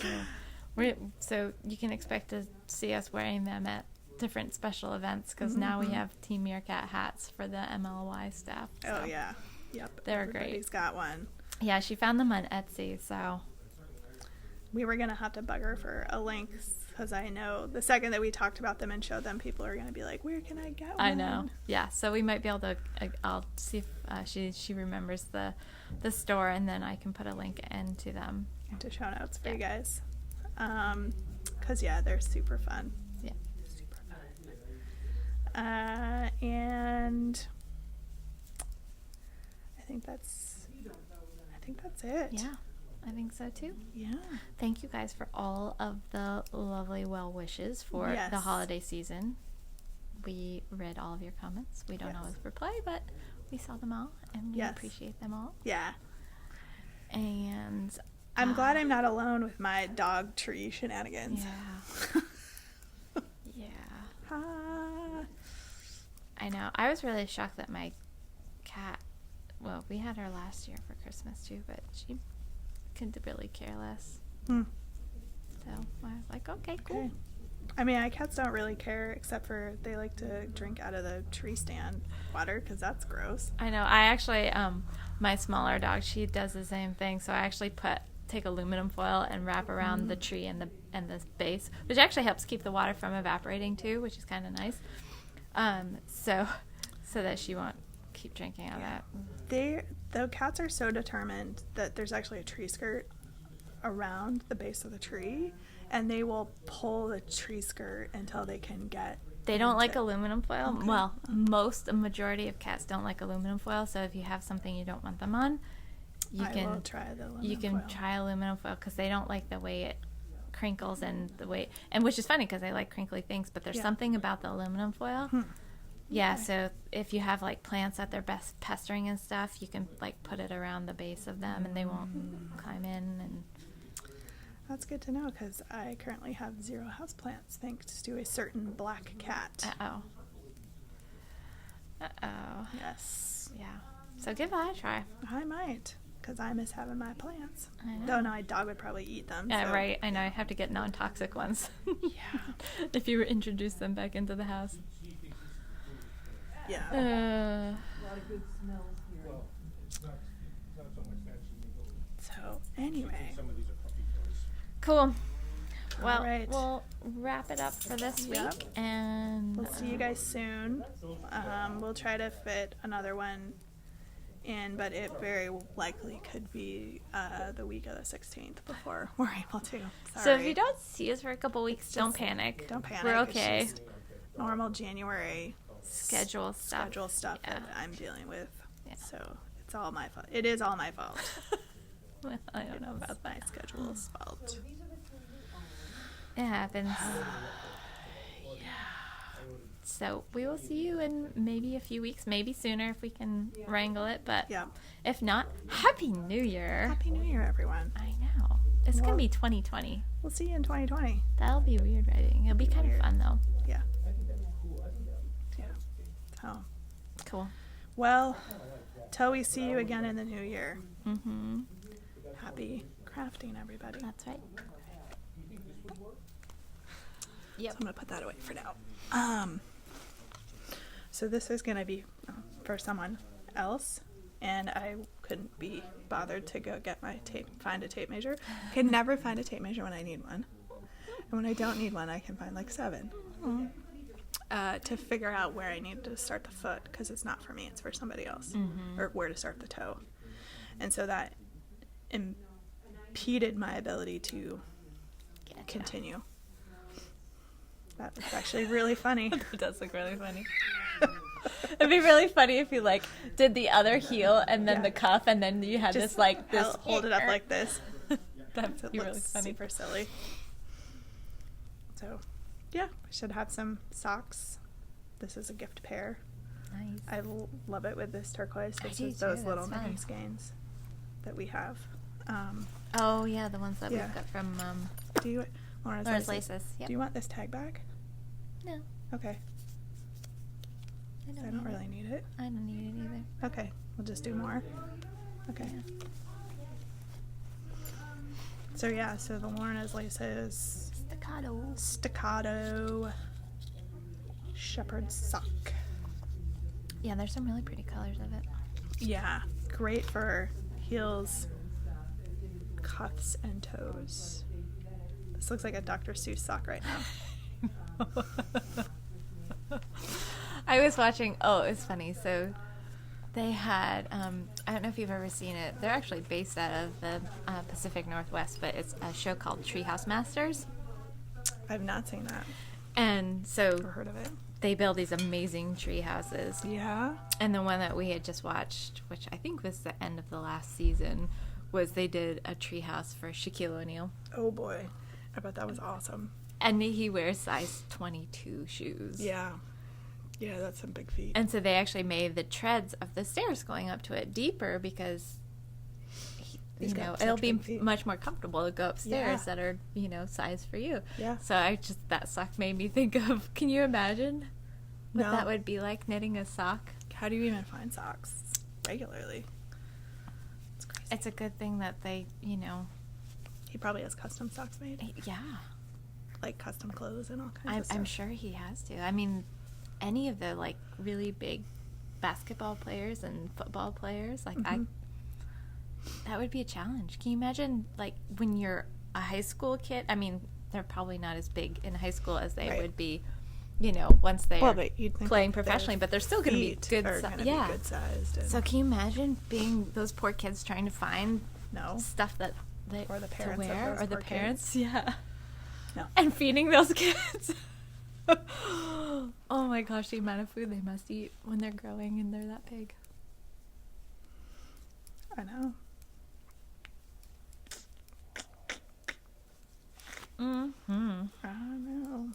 Speaker 1: So you can expect to see us wearing them at different special events because now we have Team Meerkat hats for the MLY staff. So.
Speaker 2: Oh yeah, yep.
Speaker 1: They're
Speaker 2: Everybody's
Speaker 1: great.
Speaker 2: Got one.
Speaker 1: Yeah, she found them on Etsy, so
Speaker 2: we were gonna have to bug her for a link because I know the second that we talked about them and showed them, people are going to be like, where can I get one?
Speaker 1: I know. Yeah, so we might be able to, I'll see if she remembers the store, and then I can put a link into them.
Speaker 2: Into show notes for you guys. Because, yeah, they're super fun.
Speaker 1: Yeah.
Speaker 2: Super fun. And I think that's it.
Speaker 1: Yeah, I think so too.
Speaker 2: Yeah.
Speaker 1: Thank you guys for all of the lovely well wishes for
Speaker 2: Yes.
Speaker 1: the holiday season. We read all of your comments. We don't
Speaker 2: Yes.
Speaker 1: always reply, but we saw them all, and we
Speaker 2: Yes.
Speaker 1: appreciate them all.
Speaker 2: Yeah.
Speaker 1: And
Speaker 2: I'm glad I'm not alone with my dog tree shenanigans.
Speaker 1: yeah. Yeah.
Speaker 2: Ah.
Speaker 1: I know. I was really shocked that my cat, well, we had her last year for Christmas too, but she could really care less.
Speaker 2: Hmm.
Speaker 1: So I was like, okay, cool.
Speaker 2: Okay. I mean, my cats don't really care, except for they like to drink out of the tree stand water, because that's gross.
Speaker 1: I know. I actually, my smaller dog, she does the same thing. So I actually take aluminum foil and wrap around the tree and the base, which actually helps keep the water from evaporating too, which is kind of nice. So that she won't keep drinking out of that.
Speaker 2: The cats are so determined that there's actually a tree skirt around the base of the tree, and they will pull the tree skirt until they can get.
Speaker 1: They don't like aluminum foil.
Speaker 2: Okay.
Speaker 1: Well, a majority of cats don't like aluminum foil. So if you have something you don't want them on,
Speaker 2: I will try the aluminum
Speaker 1: you can
Speaker 2: foil.
Speaker 1: try aluminum foil, because they don't like the way it crinkles and which is funny because they like crinkly things, but there's something about the aluminum foil. Yeah,
Speaker 2: Okay.
Speaker 1: so if you have like plants that they're best pestering and stuff, you can like put it around the base of them and they won't climb in. And
Speaker 2: That's good to know, because I currently have 0 houseplants thanks to a certain black cat.
Speaker 1: Uh-oh.
Speaker 2: Yes.
Speaker 1: Yeah. So give that a try.
Speaker 2: I might, because I miss having my plants.
Speaker 1: I know.
Speaker 2: Though my dog would probably eat them.
Speaker 1: Yeah,
Speaker 2: so.
Speaker 1: right. I know. I have to get non-toxic ones.
Speaker 2: Yeah.
Speaker 1: If you introduce them back into the house.
Speaker 2: Yeah.
Speaker 3: A lot of good smells here.
Speaker 4: Well, it's not so much that
Speaker 2: So, anyway.
Speaker 4: some of these are puppy toys.
Speaker 1: Cool. Well,
Speaker 2: right.
Speaker 1: we'll wrap it up for this
Speaker 2: Yep.
Speaker 1: week, and
Speaker 2: We'll see you guys soon. We'll try to fit another one in, but it very likely could be the week of the 16th before we're able to. Sorry.
Speaker 1: So if you don't see us for a couple weeks, don't panic.
Speaker 2: Don't panic.
Speaker 1: We're
Speaker 2: It's
Speaker 1: okay.
Speaker 2: just normal January
Speaker 1: Schedule stuff.
Speaker 2: stuff
Speaker 1: Yeah.
Speaker 2: that I'm dealing with.
Speaker 1: Yeah.
Speaker 2: So it's all my fault. It is all my fault.
Speaker 1: Well, I don't know about
Speaker 2: My
Speaker 1: that.
Speaker 2: schedule's fault.
Speaker 1: It happens. So we will see you in maybe a few weeks, maybe sooner if we can wrangle it. But
Speaker 2: Yeah.
Speaker 1: if not, Happy New Year.
Speaker 2: Happy New Year, everyone.
Speaker 1: I know. It's
Speaker 2: Well-
Speaker 1: going to be 2020.
Speaker 2: We'll see you in 2020.
Speaker 1: That'll be weird writing. It'll be kind of
Speaker 2: Weird.
Speaker 1: fun, though.
Speaker 2: Yeah. Yeah. Oh.
Speaker 1: Cool.
Speaker 2: Well, till we see you again in the new year.
Speaker 1: Mm-hmm.
Speaker 2: Happy crafting, everybody.
Speaker 1: That's right.
Speaker 2: So I'm gonna put that away for now. So this is gonna be for someone else, and I couldn't be bothered to go get my find a tape measure. I can never find a tape measure when I need one, and when I don't need one, I can find like 7. To figure out where I need to start the foot, because it's not for me, it's for somebody else, or where to start the toe, and so that impeded my ability to continue. That was actually really funny.
Speaker 1: It does look really funny. It'd be really funny if you like did the other heel and then
Speaker 2: Yeah.
Speaker 1: the cuff, and then you had
Speaker 2: Just
Speaker 1: this like this.
Speaker 2: hold it up like this.
Speaker 1: That'd
Speaker 2: So it
Speaker 1: be really
Speaker 2: looks
Speaker 1: funny.
Speaker 2: super silly. So, yeah, we should have some socks. This is a gift pair.
Speaker 1: Nice.
Speaker 2: I love it with this turquoise.
Speaker 1: I
Speaker 2: This
Speaker 1: do
Speaker 2: is those
Speaker 1: too,
Speaker 2: little
Speaker 1: that's
Speaker 2: mini
Speaker 1: fun.
Speaker 2: skeins that we have.
Speaker 1: Oh yeah, the ones that
Speaker 2: Yeah.
Speaker 1: we've got from
Speaker 2: Do you, Lauren's
Speaker 1: Laura's
Speaker 2: laces.
Speaker 1: Laces. Yep.
Speaker 2: Do you want this tag back?
Speaker 1: No,
Speaker 2: Okay.
Speaker 1: I
Speaker 2: I
Speaker 1: don't,
Speaker 2: don't
Speaker 1: need
Speaker 2: really need it.
Speaker 1: it. I don't need it either.
Speaker 2: Okay, we'll just do more. Okay.
Speaker 1: Yeah.
Speaker 2: So yeah, so the Lorna's laces, staccato shepherd sock.
Speaker 1: Yeah, there's some really pretty colors of it.
Speaker 2: Yeah, great for heels, cuffs, and toes. This looks like a Dr. Seuss sock right now.
Speaker 1: I was watching, it's funny. So they had, I don't know if you've ever seen it. They're actually based out of the Pacific Northwest, but it's a show called Treehouse Masters.
Speaker 2: I've not seen that
Speaker 1: And so
Speaker 2: or heard of it.
Speaker 1: they build these amazing tree houses.
Speaker 2: Yeah.
Speaker 1: And the one that we had just watched, which I think was the end of the last season, was they did a tree house for Shaquille O'Neal.
Speaker 2: Oh boy. I bet that was awesome.
Speaker 1: And he wears size 22 shoes.
Speaker 2: Yeah. Yeah, that's some big feet.
Speaker 1: And so they actually made the treads of the stairs going up to it deeper because,
Speaker 2: He's got
Speaker 1: it'll
Speaker 2: such
Speaker 1: be
Speaker 2: big feet.
Speaker 1: much more comfortable to go upstairs
Speaker 2: Yeah.
Speaker 1: that are, size for you.
Speaker 2: Yeah.
Speaker 1: So that sock made me think of, can you imagine what
Speaker 2: No.
Speaker 1: that would be like, knitting a sock?
Speaker 2: How do you even find socks regularly? It's crazy.
Speaker 1: It's a good thing that they,
Speaker 2: He probably has custom socks made,
Speaker 1: yeah.
Speaker 2: like custom clothes and all kinds of stuff.
Speaker 1: I'm sure he has to. I mean, any of the like really big basketball players and football players, like that would be a challenge. Can you imagine like when you're a high school kid? I mean, they're probably not as big in high school as they
Speaker 2: Right.
Speaker 1: would be, once they're
Speaker 2: but you'd think
Speaker 1: playing
Speaker 2: that their
Speaker 1: professionally. But they're still going to be
Speaker 2: feet
Speaker 1: good.
Speaker 2: are gonna be
Speaker 1: Yeah.
Speaker 2: good sized. And
Speaker 1: So can you imagine being those poor kids trying to find
Speaker 2: no.
Speaker 1: stuff that they
Speaker 2: Or the
Speaker 1: to
Speaker 2: parents of
Speaker 1: wear,
Speaker 2: those
Speaker 1: or the
Speaker 2: poor kids.
Speaker 1: parents? Yeah.
Speaker 2: No.
Speaker 1: And feeding those kids. Oh my gosh, the amount of food they must eat when they're growing and they're that big.
Speaker 2: I know.
Speaker 1: Mm-hmm.
Speaker 2: I know.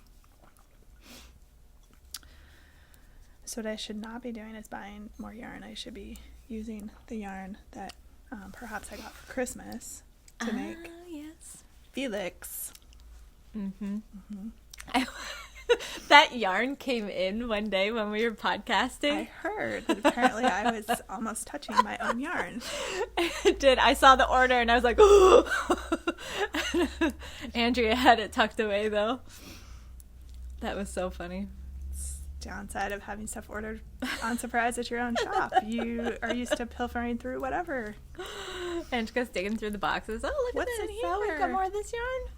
Speaker 2: So what I should not be doing is buying more yarn. I should be using the yarn that perhaps I got for Christmas to make
Speaker 1: Yes.
Speaker 2: Felix.
Speaker 1: Mm-hmm. That yarn came in one day when we were podcasting.
Speaker 2: I heard that apparently I was almost touching my own yarn.
Speaker 1: It did. I saw the order and I was like, Andrea had it tucked away though. That was so funny.
Speaker 2: Downside of having stuff ordered on surprise at your own shop. You are used to pilfering through whatever.
Speaker 1: Angela's digging through the boxes. Oh, look
Speaker 2: What's
Speaker 1: at
Speaker 2: in
Speaker 1: this. Oh, we've got
Speaker 2: here?
Speaker 1: more of this yarn.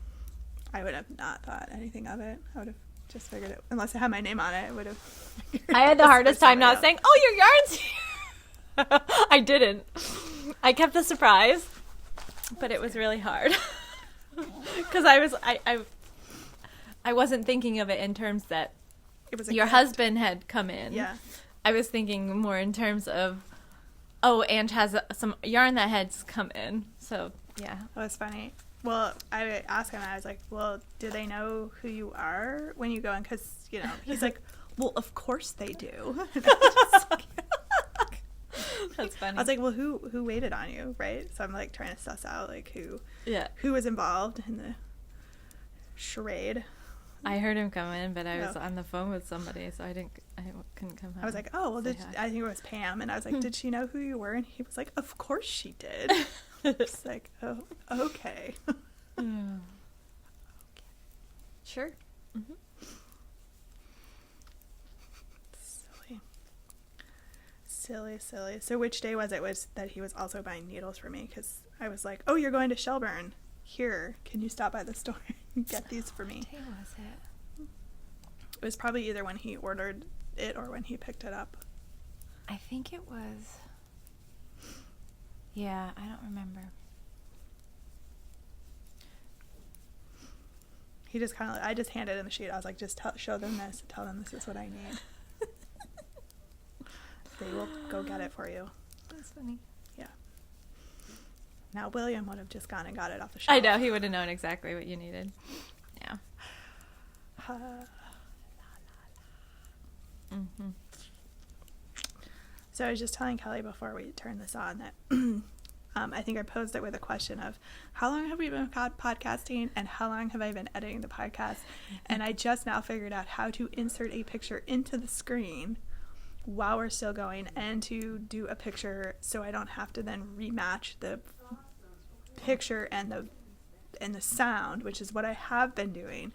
Speaker 2: I would have not thought anything of it. I would have just figured it. Unless it had my name on it, I would have.
Speaker 1: I had the hardest time not
Speaker 2: saying.
Speaker 1: saying, oh, your yarn's here. I didn't. I kept the surprise, but it was really hard. Because I wasn't thinking of it in terms that
Speaker 2: It was a
Speaker 1: your
Speaker 2: gift.
Speaker 1: husband had come in.
Speaker 2: Yeah.
Speaker 1: I was thinking more in terms of, Ange has some yarn that has come in. So, yeah.
Speaker 2: That was funny. Well, I asked him, I was like, well, do they know who you are when you go in? Because, he's like, well, of course they do. And I was just like,
Speaker 1: That's funny.
Speaker 2: I was like, well, who waited on you, right? So I'm like trying to suss out like who was involved in the charade.
Speaker 1: I heard him come in, but I was
Speaker 2: No.
Speaker 1: on the phone with somebody, so I couldn't come home.
Speaker 2: I was like, oh, well,
Speaker 1: Say hi.
Speaker 2: I think it was Pam. And I was like, did she know who you were? And he was like, of course she did. It's like, oh, okay.
Speaker 1: Sure.
Speaker 2: Silly. So which day was it that he was also buying needles for me? Because I was like, oh, you're going to Shelburne. Here, can you stop by the store and get these for me?
Speaker 1: What day was it?
Speaker 2: It was probably either when he ordered it or when he picked it up.
Speaker 1: I think it was. Yeah, I don't remember.
Speaker 2: He just I just handed him the sheet. I was like, just show them this and tell them this is what I need. They will go get it for you.
Speaker 1: That's funny.
Speaker 2: Yeah. Now, William would have just gone and got it off the shelf.
Speaker 1: I know, he would have known exactly what you needed. Yeah. Mm-hmm.
Speaker 2: So I was just telling Kelly before we turned this on that I think I posed it with a question of how long have we been podcasting and how long have I been editing the podcast? And I just now figured out how to insert a picture into the screen while we're still going and to do a picture so I don't have to then rematch the picture and the sound, which is what I have been doing.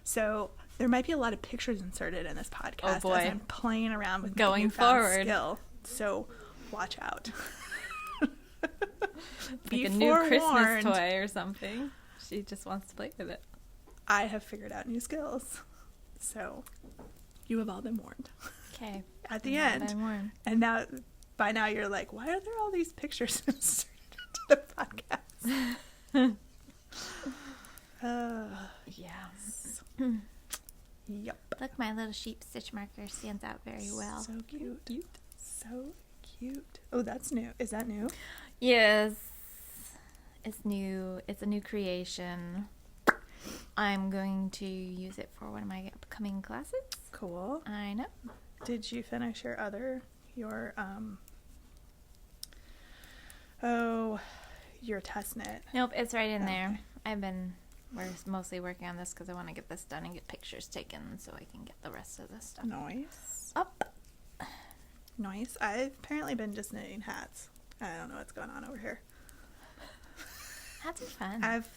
Speaker 2: So there might be a lot of pictures inserted in this podcast
Speaker 1: Oh boy.
Speaker 2: as I'm playing around with
Speaker 1: Going
Speaker 2: my newfound
Speaker 1: forward.
Speaker 2: skill. So watch out.
Speaker 1: Like
Speaker 2: Be
Speaker 1: a new Christmas
Speaker 2: forewarned.
Speaker 1: toy or something. She just wants to play with it.
Speaker 2: I have figured out new skills. So you have all been warned.
Speaker 1: Okay.
Speaker 2: At the end. And now, by now you're like, why are there all these pictures inserted into the podcast?
Speaker 1: Yes.
Speaker 2: Yep.
Speaker 1: Look, my little sheep stitch marker stands out very well.
Speaker 2: So cute. So cute. Oh, that's new. Is that new?
Speaker 1: Yes. It's new. It's a new creation. I'm going to use it for one of my upcoming classes.
Speaker 2: Cool.
Speaker 1: I know.
Speaker 2: Did you finish your test knit?
Speaker 1: Nope, it's right in there.
Speaker 2: Okay.
Speaker 1: We're mostly working on this because I want to get this done and get pictures taken so I can get the rest of this stuff
Speaker 2: Nice.
Speaker 1: up.
Speaker 2: Nice. I've apparently been just knitting hats. I don't know what's going on over here.
Speaker 1: Hats are fun.
Speaker 2: I have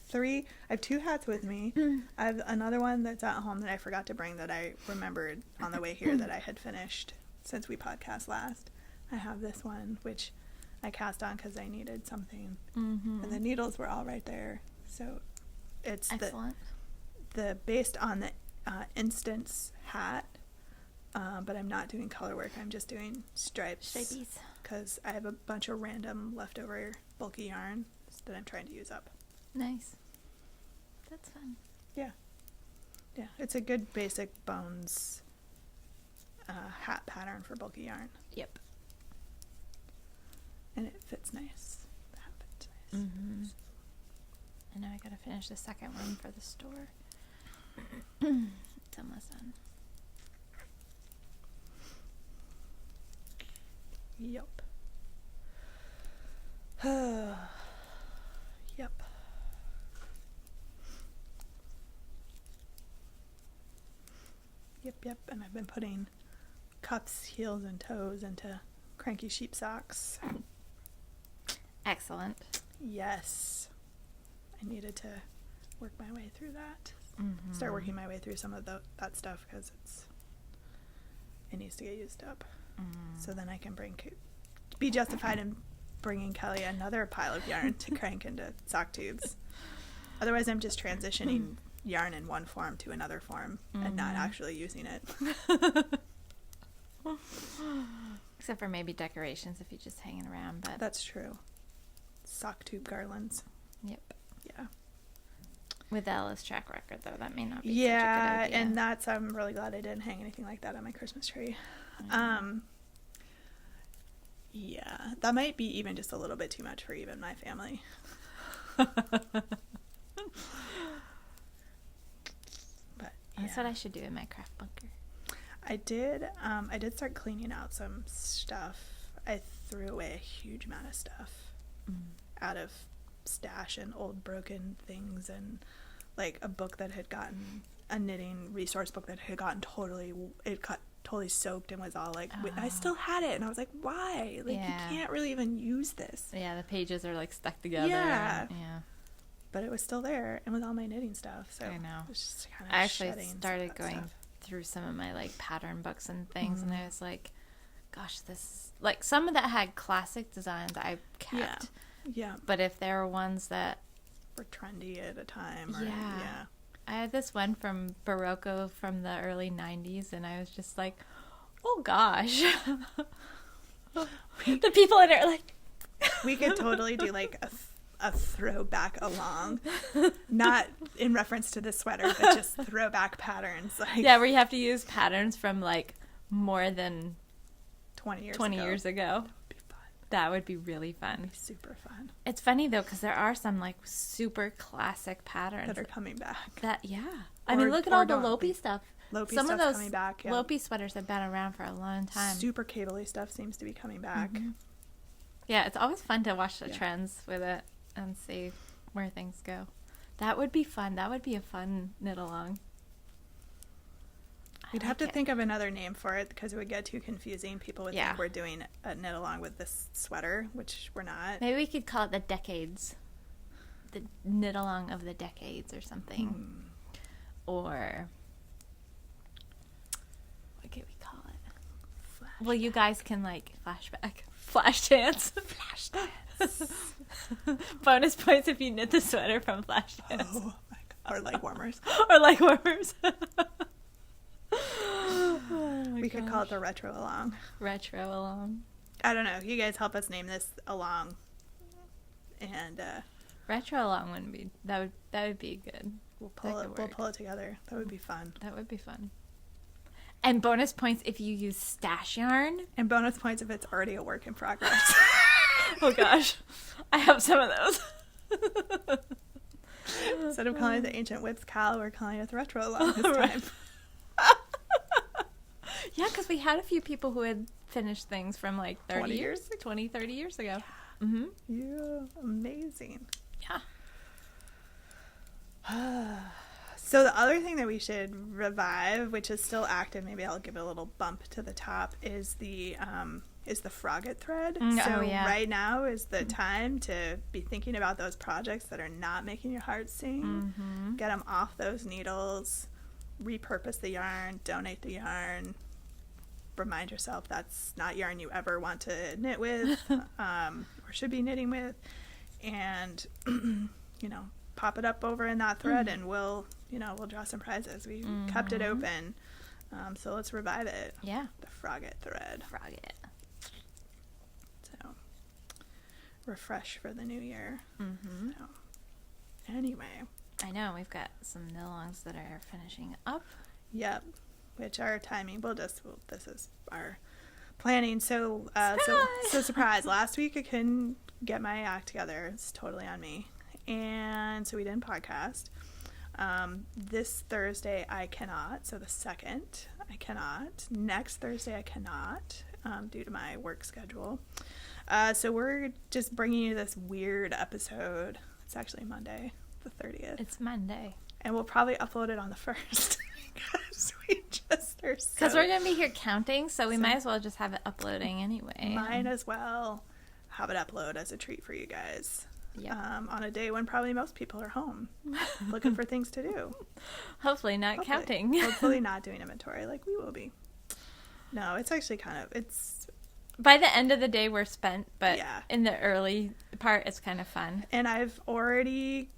Speaker 2: 2 hats with me. I have another one that's at home that I forgot to bring that I remembered on the way here that I had finished since we podcast last. I have this one, which I cast on because I needed something.
Speaker 1: Mm-hmm.
Speaker 2: And the needles were all right there. So it's
Speaker 1: excellent.
Speaker 2: the based on the Instance hat, but I'm not doing color work. I'm just doing stripes.
Speaker 1: Stripies.
Speaker 2: Because I have a bunch of random leftover bulky yarn that I'm trying to use up.
Speaker 1: Nice. That's fun.
Speaker 2: Yeah, it's a good basic bones hat pattern for bulky yarn.
Speaker 1: Yep.
Speaker 2: And it fits nice. The hat fits nice.
Speaker 1: Mm-hmm. And now I gotta finish the second one for the store. It's almost done.
Speaker 2: Yup. Yep. Yep. And I've been putting cuffs, heels, and toes into cranky sheep socks.
Speaker 1: Excellent.
Speaker 2: Yes. I needed to work my way through that.
Speaker 1: Mm-hmm.
Speaker 2: Start working my way through some of that stuff because it needs to get used up. So then I can be justified in bringing Kelly another pile of yarn to crank into sock tubes. Otherwise, I'm just transitioning yarn in one form to another form and not actually using it.
Speaker 1: Except for maybe decorations if you're just hanging around. But
Speaker 2: That's true. Sock tube garlands.
Speaker 1: Yep.
Speaker 2: Yeah.
Speaker 1: With Ella's track record, though, that may not be
Speaker 2: Yeah,
Speaker 1: such a good idea.
Speaker 2: and I'm really glad I didn't hang anything like that on my Christmas tree. Yeah, that might be even just a little bit too much for even my family. But
Speaker 1: That's what I should do in my craft bunker.
Speaker 2: I did start cleaning out some stuff. I threw away a huge amount of stuff out of stash and old broken things, and like a book that had gotten a knitting resource book that had gotten totally soaked and was all like, I still had it, and I was like, why? Like, you can't really even use this.
Speaker 1: Yeah, the pages are like stuck together.
Speaker 2: Yeah.
Speaker 1: Yeah.
Speaker 2: But it was still there, and with all my knitting stuff, so
Speaker 1: I know.
Speaker 2: it was just kind of
Speaker 1: I actually
Speaker 2: shedding
Speaker 1: started
Speaker 2: that
Speaker 1: going
Speaker 2: stuff.
Speaker 1: through some of my like pattern books and things, and I was like, gosh, this, like, some of that had classic designs I kept.
Speaker 2: Yeah.
Speaker 1: But if there were ones that
Speaker 2: Or trendy at a time. Or,
Speaker 1: Yeah. I had this one from Barocco from the early 90s, and I was just like, oh gosh. The people in it are like,
Speaker 2: We could totally do like a throwback along, not in reference to the sweater, but just throwback patterns. Like
Speaker 1: yeah, where you have to use patterns from like more than
Speaker 2: 20 years
Speaker 1: 20
Speaker 2: ago.
Speaker 1: years ago.
Speaker 2: That would be fun.
Speaker 1: That would be really fun.
Speaker 2: That'd be super fun.
Speaker 1: It's funny though, because there are some like super classic patterns
Speaker 2: That are coming back.
Speaker 1: that, yeah. I mean, look at all the Lopi stuff.
Speaker 2: Lopi
Speaker 1: Some of
Speaker 2: stuff's
Speaker 1: those
Speaker 2: coming back. Yeah.
Speaker 1: Lopi sweaters have been around for a long time.
Speaker 2: Super cable-y stuff seems to be coming back.
Speaker 1: Yeah, it's always fun to watch the
Speaker 2: Yeah.
Speaker 1: trends with it and see where things go. That would be fun. That would be a fun knit along.
Speaker 2: We'd have to think of another name for it because it would get too confusing. People would
Speaker 1: Yeah.
Speaker 2: think we're doing a knit along with this sweater, which we're not.
Speaker 1: Maybe we could call it the decades. The knit along of the decades or something. Or what could we call it? Well, you guys can like flash dance. Bonus points if you knit the sweater from Flashdance.
Speaker 2: Oh my Or leg warmers.
Speaker 1: Or leg warmers.
Speaker 2: We could call it the retro along.
Speaker 1: Retro along.
Speaker 2: I don't know. You guys help us name this along. And
Speaker 1: Retro along wouldn't be that would be good.
Speaker 2: we'll pull it together. That would be fun.
Speaker 1: That would be fun. And bonus points if you use stash yarn.
Speaker 2: And bonus points if it's already a work in progress.
Speaker 1: Oh gosh. I have some of those.
Speaker 2: Instead of calling it the Ancient Whips Cowl, we're calling it the retro along this time.
Speaker 1: Yeah, because we had a few people who had finished things from like 30
Speaker 2: 20
Speaker 1: years, 20, 30 years ago. Mm-hmm.
Speaker 2: Yeah, amazing.
Speaker 1: Yeah.
Speaker 2: So the other thing that we should revive, which is still active, maybe I'll give it a little bump to the top, is the frogget thread. So right now is the time to be thinking about those projects that are not making your heart sing.
Speaker 1: Mm-hmm.
Speaker 2: Get them off those needles, repurpose the yarn, donate the yarn. Remind yourself that's not yarn you ever want to knit with or should be knitting with. And, pop it up over in that thread and we'll draw some prizes. We kept it open. So let's revive it.
Speaker 1: Yeah.
Speaker 2: The frogget thread.
Speaker 1: Frogget.
Speaker 2: So refresh for the new year.
Speaker 1: Mm-hmm.
Speaker 2: So, anyway.
Speaker 1: I know, we've got some knit-alongs that are finishing up.
Speaker 2: Yep. Which our timing, this is our planning. So surprise. Last week I couldn't get my act together. It's totally on me. And so we didn't podcast. This Thursday I cannot. So the 2nd I cannot. Next Thursday I cannot due to my work schedule. So we're just bringing you this weird episode. It's actually Monday, the 30th.
Speaker 1: It's Monday.
Speaker 2: And we'll probably upload it on the 1st. Because we just are so...
Speaker 1: Because we're going to be here counting, so we might as well just have it uploading anyway.
Speaker 2: Might as well have it upload as a treat for you guys.
Speaker 1: Yep.
Speaker 2: On a day when probably most people are home looking for things to do.
Speaker 1: Hopefully not counting.
Speaker 2: Hopefully not doing inventory like we will be. No, it's actually it's...
Speaker 1: By the end of the day, we're spent, but
Speaker 2: Yeah.
Speaker 1: in the early part, it's kind of fun.
Speaker 2: And I've already...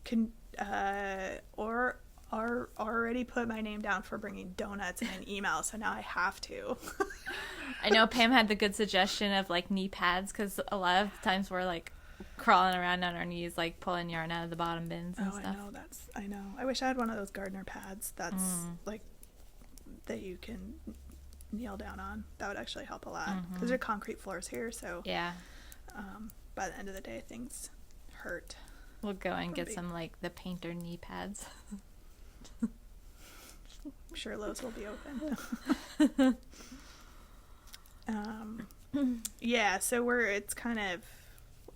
Speaker 2: already put my name down for bringing donuts in an email, so now I have to.
Speaker 1: I know Pam had the good suggestion of like knee pads, because a lot of times we're like crawling around on our knees, like pulling yarn out of the bottom bins and stuff.
Speaker 2: I know. I wish I had one of those gardener pads that's like that you can kneel down on. That would actually help a lot because there are concrete floors here, so
Speaker 1: Yeah.
Speaker 2: By the end of the day, things hurt.
Speaker 1: We'll go and get some like the painter knee pads.
Speaker 2: I'm sure Lowe's will be open. Yeah, so it's kind of,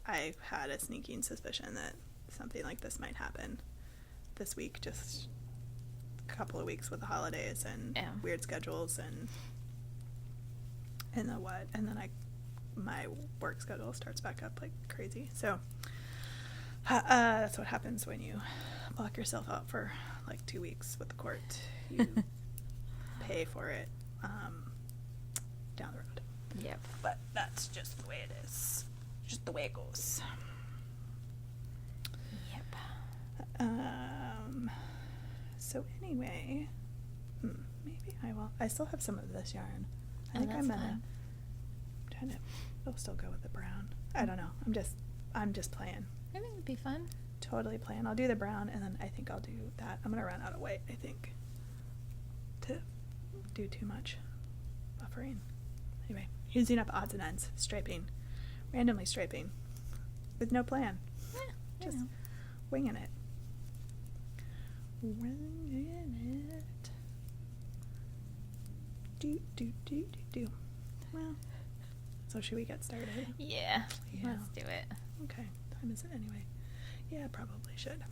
Speaker 2: I had a sneaking suspicion that something like this might happen this week, just a couple of weeks with the holidays and weird schedules and then my work schedule starts back up like crazy. So that's what happens when you lock yourself out for like 2 weeks with the court. You pay for it down the road.
Speaker 1: Yep.
Speaker 2: But that's just the way it is. Just the way it goes.
Speaker 1: Yep.
Speaker 2: So anyway, maybe I will. I still have some of this yarn. I think
Speaker 1: that's
Speaker 2: I'm gonna
Speaker 1: fine.
Speaker 2: try to. We'll still go with the brown. I don't know. I'm just playing.
Speaker 1: I think it'd be fun.
Speaker 2: Totally playing. I'll do the brown, and then I think I'll do that. I'm gonna run out of white, I think, to do too much buffering. Anyway, using up odds and ends, randomly striping, with no plan. Just winging it. Do. Well, so should we get started?
Speaker 1: Yeah.
Speaker 2: Yeah.
Speaker 1: Let's do it.
Speaker 2: Okay. Time is it anyway? Yeah, probably should.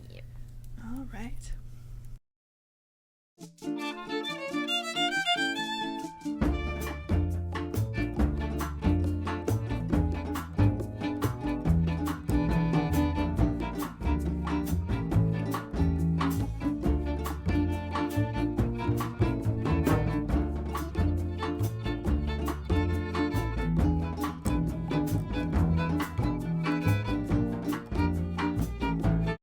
Speaker 1: Yep.
Speaker 2: All right.